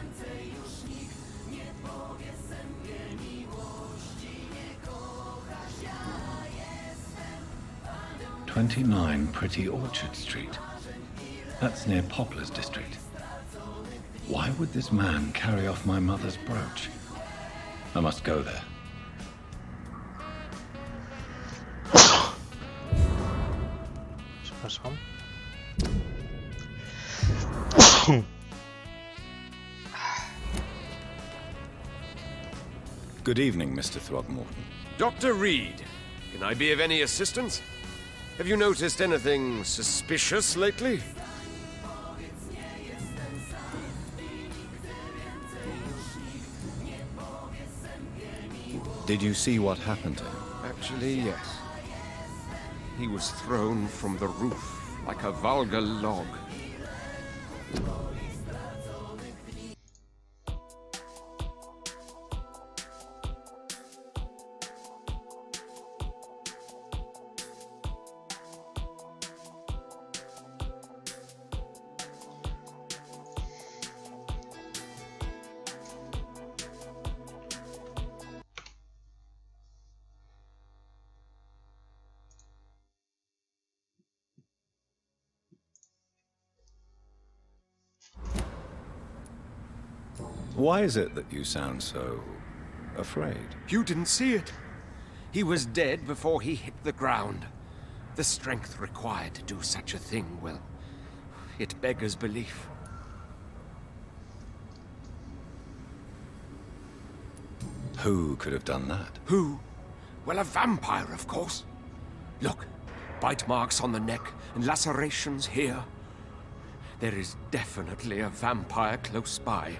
"29 Pretty Orchard Street. That's near Poplar's district. Why would this man carry off my mother's brooch? I must go there." Przepraszam. Good evening, Mr. Throgmorton. Dr. Reed, can I be of any assistance? Have you noticed anything suspicious lately? Did you see what happened to him? Actually, yes. He was thrown from the roof like a vulgar log. Why is it that you sound so afraid? You didn't see it. He was dead before he hit the ground. The strength required to do such a thing, well, it beggars belief. Who could have done that? Who? Well, a vampire, of course. Look, bite marks on the neck and lacerations here. There is definitely a vampire close by.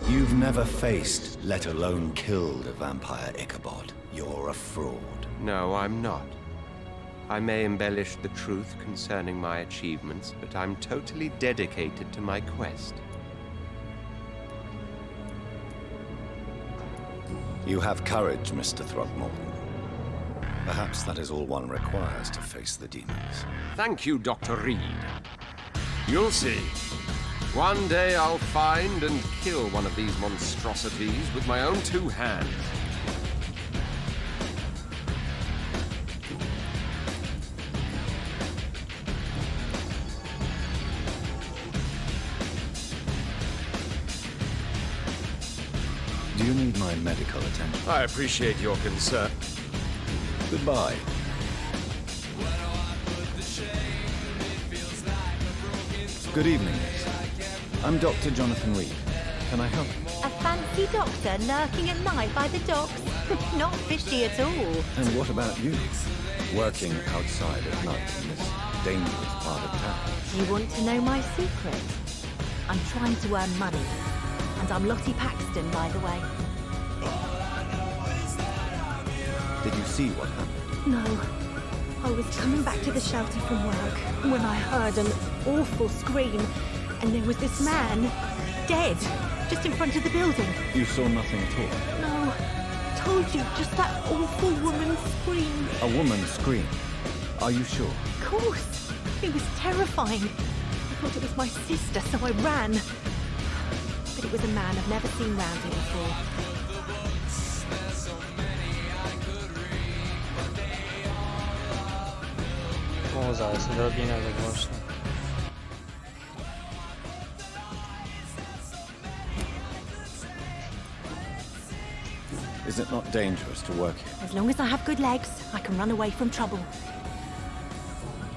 You've never faced, let alone killed, a vampire, Ichabod. You're a fraud. No, I'm not. I may embellish the truth concerning my achievements, but I'm totally dedicated to my quest. You have courage, Mr. Throckmorton. Perhaps that is all one requires to face the demons. Thank you, Dr. Reed. You'll see. One day I'll find and kill one of these monstrosities with my own 2 hands. Do you need my medical attention? I appreciate your concern. Goodbye. Good evening, miss. I'm Dr. Jonathan Reed. Can I help you? A fancy doctor lurking at night by the docks? Not fishy at all. And what about you? Working outside at night in this dangerous part of town. You want to know my secret? I'm trying to earn money. And I'm Lottie Paxton, by the way. Did you see what happened? No. I was coming back to the shelter from work when I heard an awful scream. And there was this man, dead, just in front of the building. You saw nothing at all? No. Told you, just that awful woman's scream. A woman screamed. Are you sure? Of course. It was terrifying. I thought it was my sister, so I ran. But it was a man I've never seen round here before. Muza jest odrobinę za głośno. Is it not dangerous to work here? As long as I have good legs, I can run away from trouble.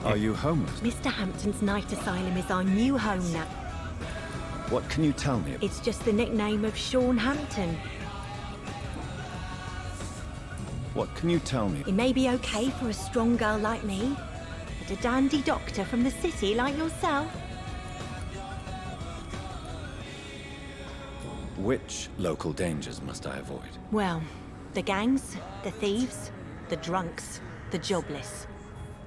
Are you homeless? Mr. Hampton's night asylum is our new home now. What can you tell me? It's just the nickname of Sean Hampton. What can you tell me? It may be okay for a strong girl like me, but a dandy doctor from the city like yourself? Which local dangers must I avoid? Well, the gangs, the thieves, the drunks, the jobless.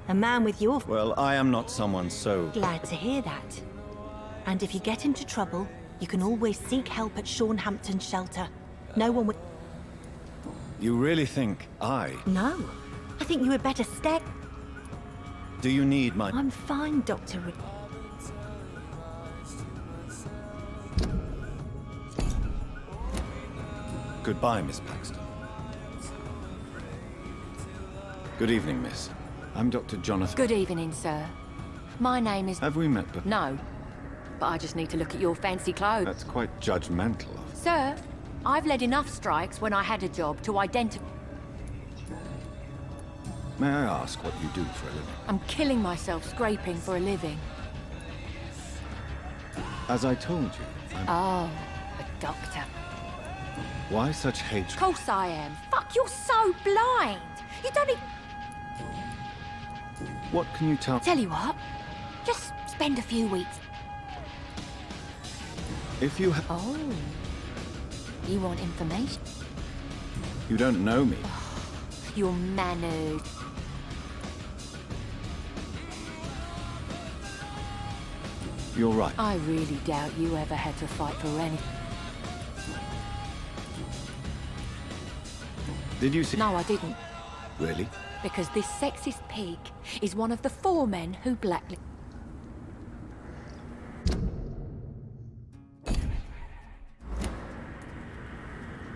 A man with your... Well, I am not someone so... Glad to hear that. And if you get into trouble, you can always seek help at Sean Hampton's shelter. No one would... You really think I... No. I think you had better stay... Do you need my... I'm fine, Dr. Goodbye, Miss Paxton. Good evening, miss. I'm Dr. Jonathan... Good evening, sir. My name is... Have we met before? No. But I just need to look at your fancy clothes. That's quite judgmental of... Sir, I've led enough strikes when I had a job to identify... May I ask what you do for a living? I'm killing myself scraping for a living. As I told you, I'm... Oh, a doctor. Why such hatred? Of course I am. Fuck, you're so blind. You don't even... What can you tell... Tell you what, just spend a few weeks... If you have... Oh. You want information? You don't know me. Your manners. You're right. I really doubt you ever had to fight for anything. Did you see... No, I didn't. Really? Because this sexist pig is one of the 4 men who blacklisted...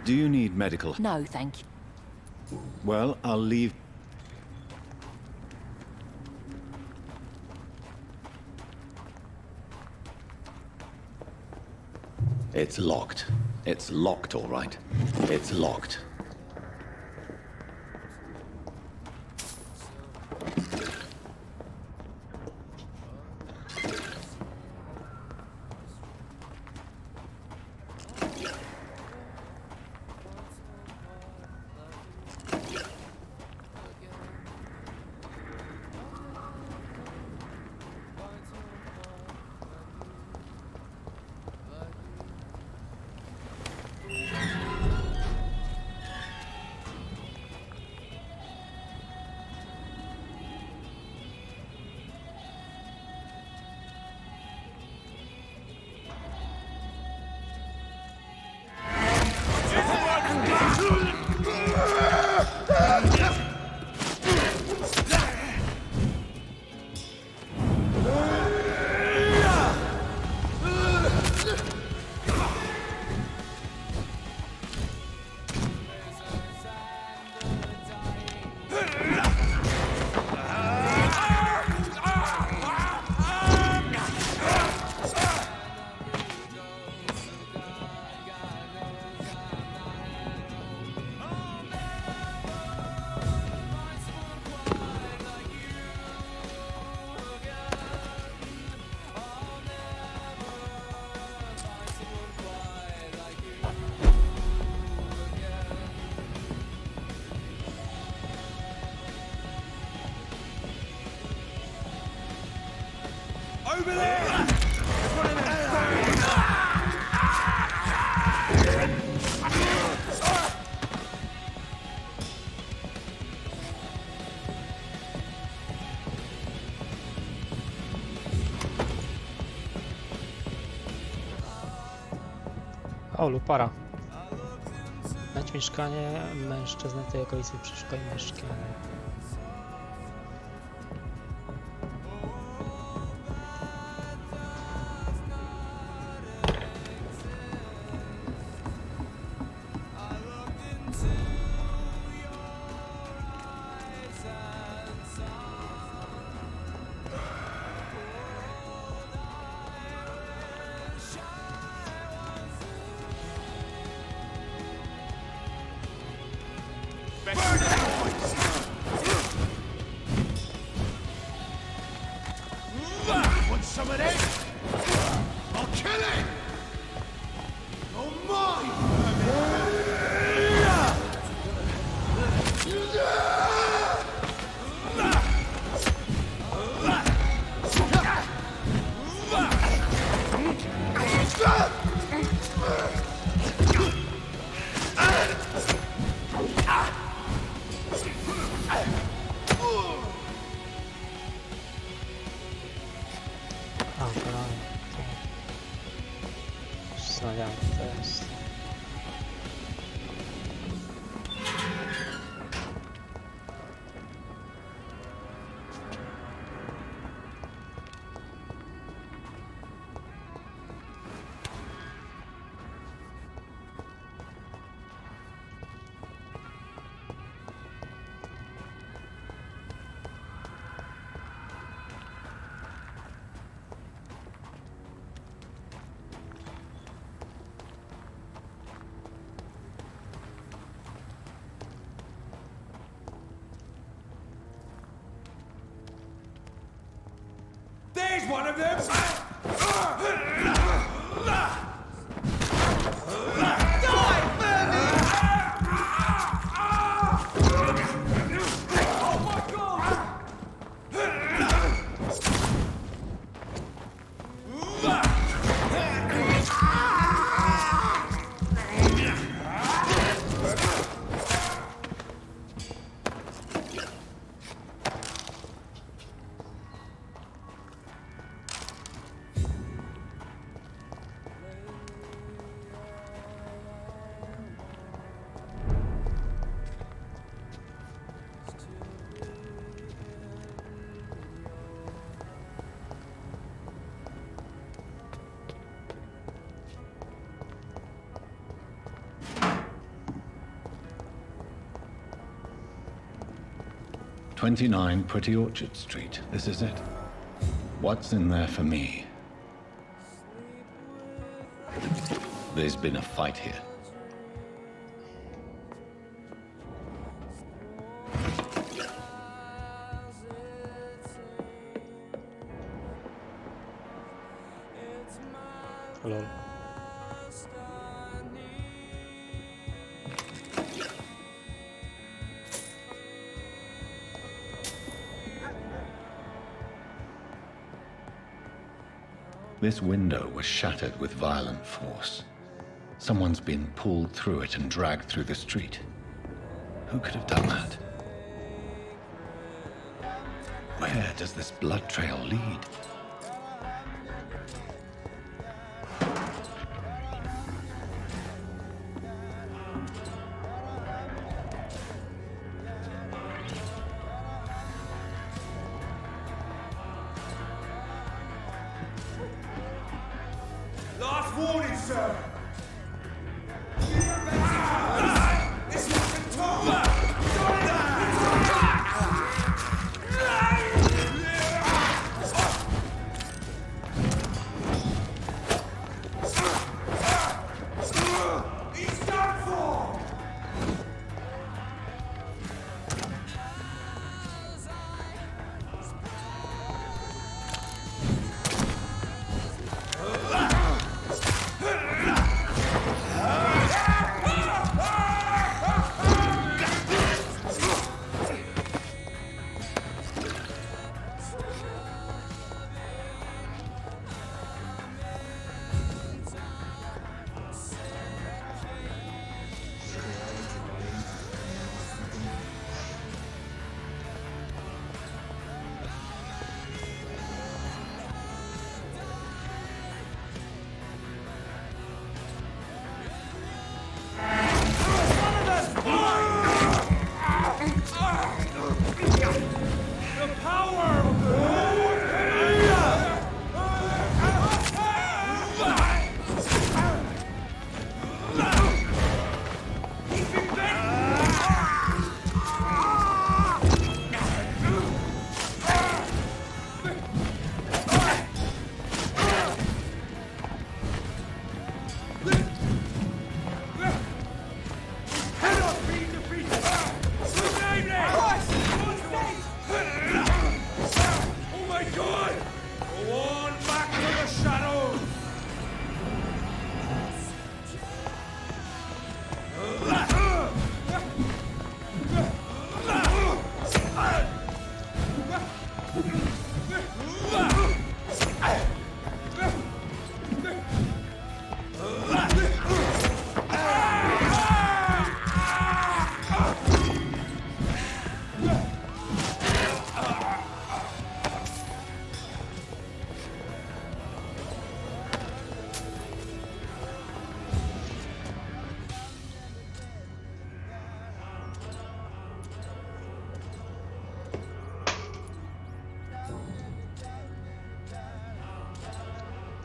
Do you need medical... No, thank you. Well, I'll leave... It's locked. It's locked, all right. It's locked. O, lupara. Znajdź mieszkanie mężczyzny w tej okolicy, przeszukaj mieszkanie. Want some of this? I'll kill it! You're mine! Zastanawiam się, to jest. There's one of them! "29 Pretty Orchard Street. This is it. What's in there for me?" There's been a fight here. Lol. This window was shattered with violent force. Someone's been pulled through it and dragged through the street. Who could have done that? Where does this blood trail lead? Last warning, sir! He's done for!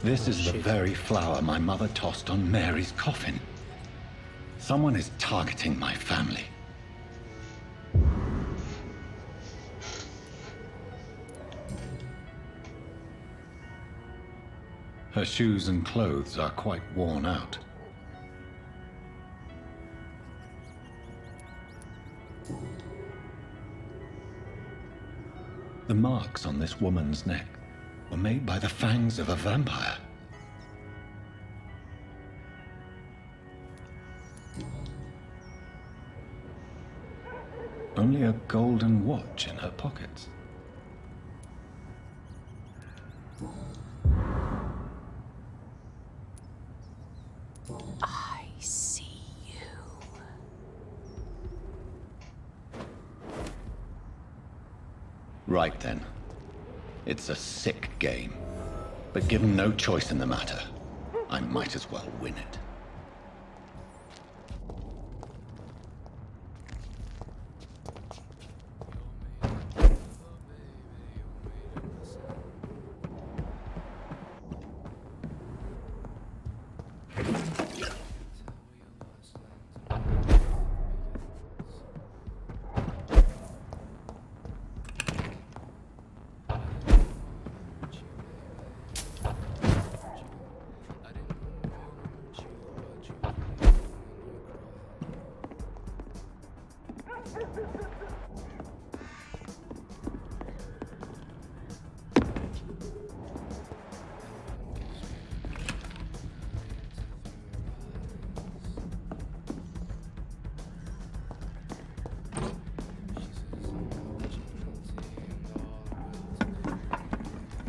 This is the very flower my mother tossed on Mary's coffin. Someone is targeting my family. Her shoes and clothes are quite worn out. The marks on this woman's neck were made by the fangs of a vampire. Only a golden watch in her pockets. I see you. Right then. It's a sick game. But given no choice in the matter, I might as well win it.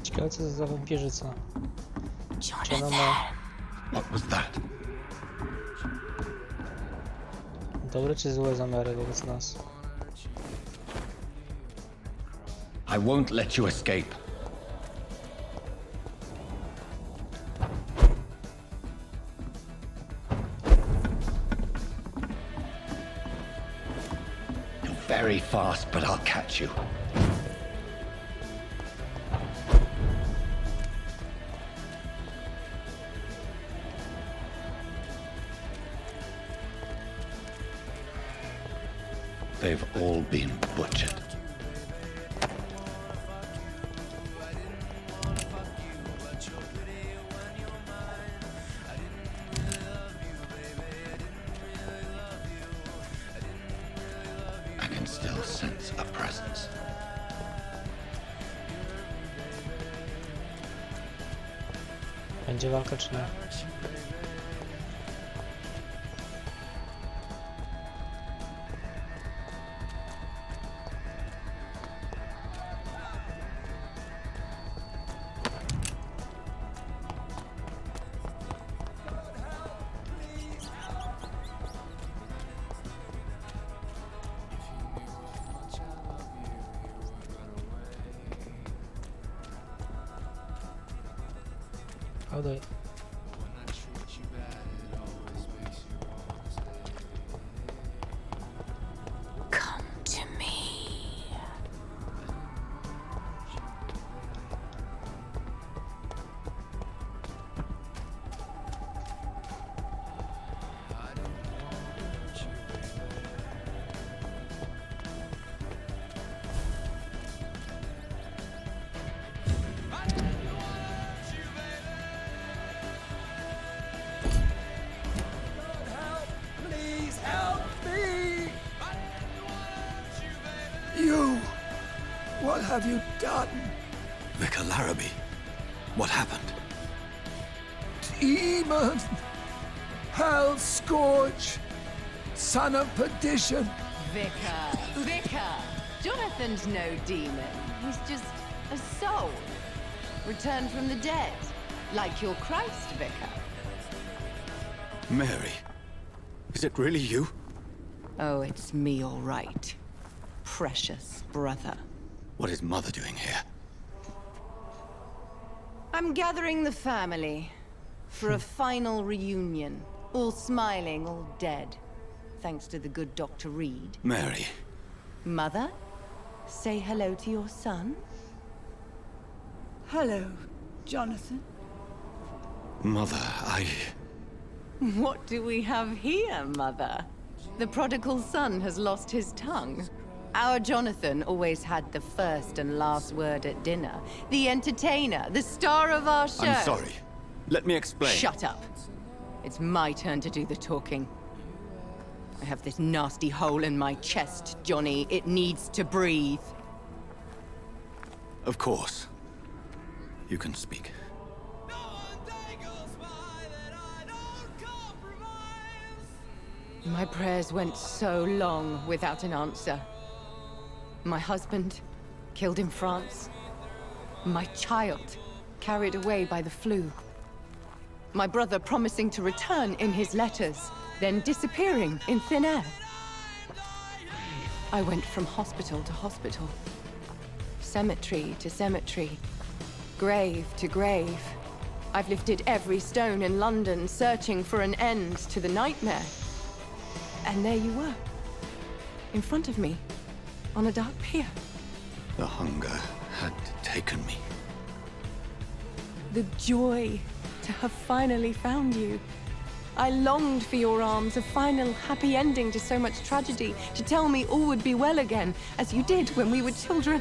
Ciekawe co to za wampirzyca. Czy ona ma What was that? dobre czy złe zamiary wobec nas? I won't let you escape. You're very fast, but I'll catch you. They've all been butchered. I can still sense a presence. Będzie walka czy nie? Podaj. Come to me. Please help me! You! What have you done? Vicar Larrabee, what happened? Demon! Hell scourge! Son of perdition! Vicar! Jonathan's no demon. He's just a soul. Returned from the dead. Like your Christ, Vicar. Mary, is it really you? Oh, it's me, all right. Precious brother. What is Mother doing here? I'm gathering the family for a final reunion. All smiling, all dead. Thanks to the good Dr. Reed. Mary. Mother, say hello to your son. Hello, Jonathan. Mother, What do we have here, Mother? The prodigal son has lost his tongue. Our Jonathan always had the first and last word at dinner. The entertainer, the star of our show. I'm sorry. Let me explain. Shut up. It's my turn to do the talking. I have this nasty hole in my chest, Johnny. It needs to breathe. Of course. You can speak. My prayers went so long without an answer. My husband, killed in France. My child, carried away by the flu. My brother promising to return in his letters, then disappearing in thin air. I went from hospital to hospital, cemetery to cemetery, grave to grave. I've lifted every stone in London, searching for an end to the nightmare. And there you were, in front of me, on a dark pier. The hunger had taken me. The joy to have finally found you. I longed for your arms, a final happy ending to so much tragedy, to tell me all would be well again, as you did when we were children.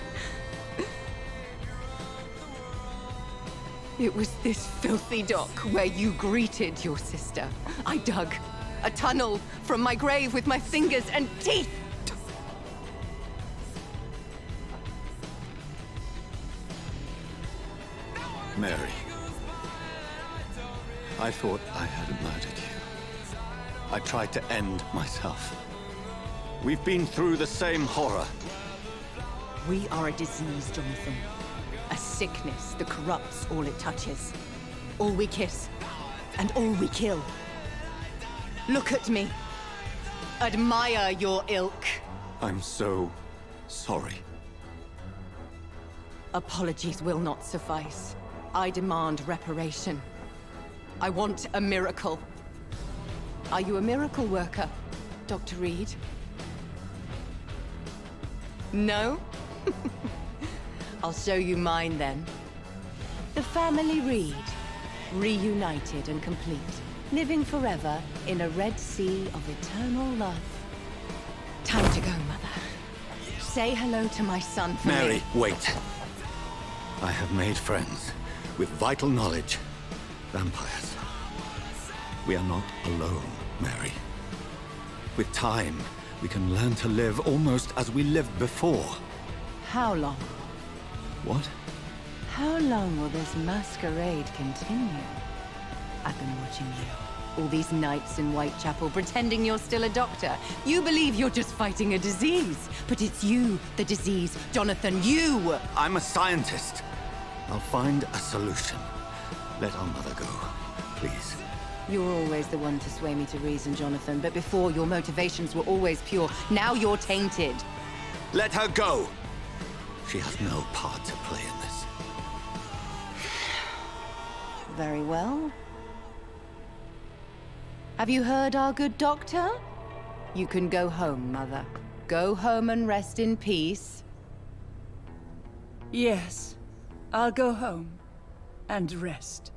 It was this filthy dock where you greeted your sister. I dug a tunnel from my grave with my fingers and teeth. Mary, I thought I had murdered you. I tried to end myself. We've been through the same horror. We are a disease, Jonathan. A sickness that corrupts all it touches. All we kiss, and all we kill. Look at me. Admire your ilk. I'm so sorry. Apologies will not suffice. I demand reparation. I want a miracle. Are you a miracle worker, Dr. Reed? No? I'll show you mine then. The family Reed, reunited and complete, living forever in a red sea of eternal love. Time to go, Mother. Say hello to my son for me. Mary, wait. I have made friends with vital knowledge. Vampires. We are not alone, Mary. With time, we can learn to live almost as we lived before. How long? What? How long will this masquerade continue? I've been watching you. All these nights in Whitechapel, pretending you're still a doctor. You believe you're just fighting a disease. But it's you, the disease. Jonathan, you! I'm a scientist. I'll find a solution. Let our mother go, please. You're always the one to sway me to reason, Jonathan. But before, your motivations were always pure. Now you're tainted. Let her go! She has no part to play in this. Very well. Have you heard our good doctor? You can go home, Mother. Go home and rest in peace. Yes, I'll go home and rest.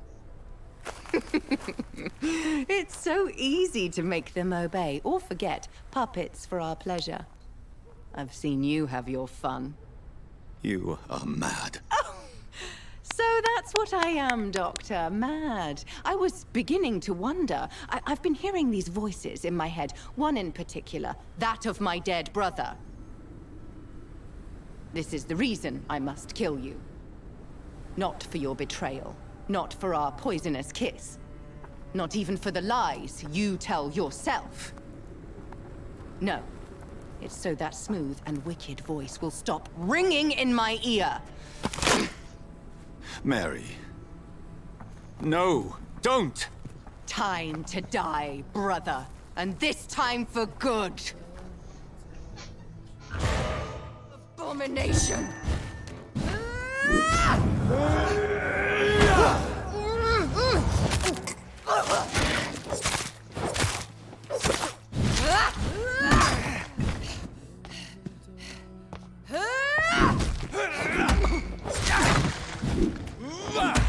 It's so easy to make them obey or forget. Puppets for our pleasure. I've seen you have your fun. You are mad. So that's what I am, Doctor. Mad. I was beginning to wonder. I've been hearing these voices in my head. One in particular, that of my dead brother. This is the reason I must kill you. Not for your betrayal. Not for our poisonous kiss. Not even for the lies you tell yourself. No. It's so that smooth and wicked voice will stop ringing in my ear. Mary. No, don't! Time to die, brother. And this time for good. Abomination!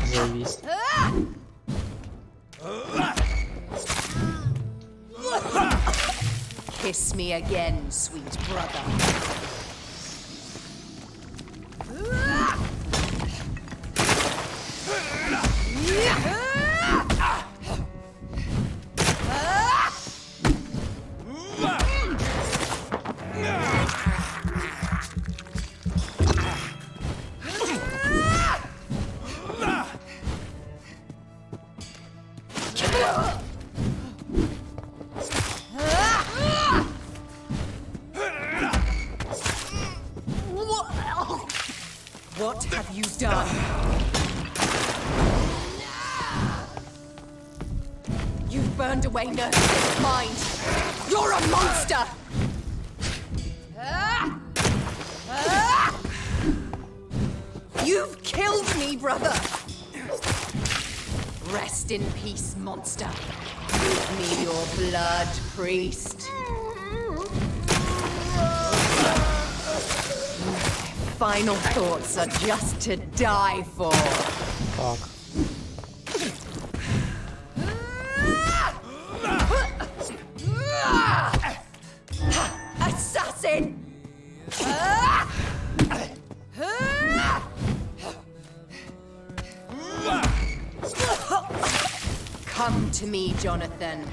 Zajebiście. Kiss me again, sweet brother. What have you done? You've burned away Nurse's mind. You're a monster! You've killed me, brother! Rest in peace, monster. Give me your blood, priest. Final thoughts are just to die for. Fuck. Assassin! Come to me, Jonathan.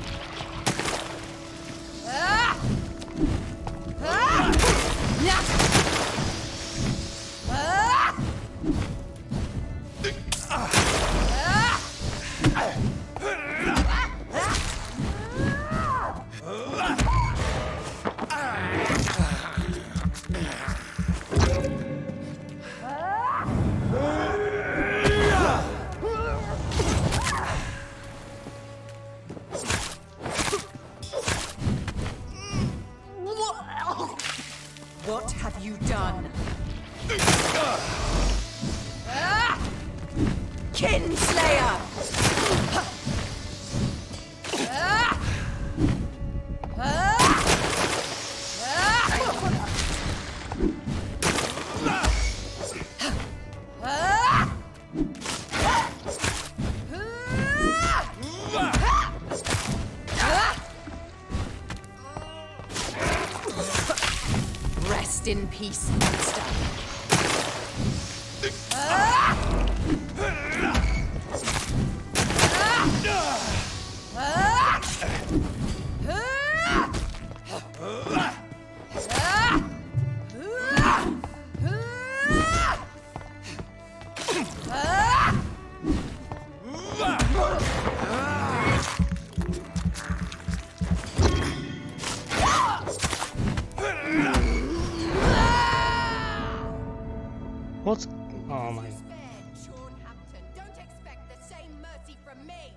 What have you done? Kinslayer! Rest in peace, monster. What's... Oh my... Don't expect the same mercy from me.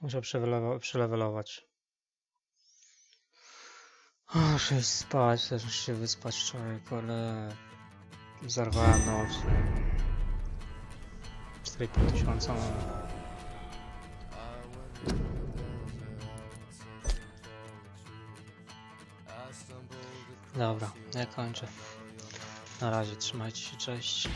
Muszę przelewelować. Muszę iść spać, też muszę się wyspać wczoraj, ale... Zerwałem noc. 4500. Dobra, ja kończę. Na razie, trzymajcie się, cześć.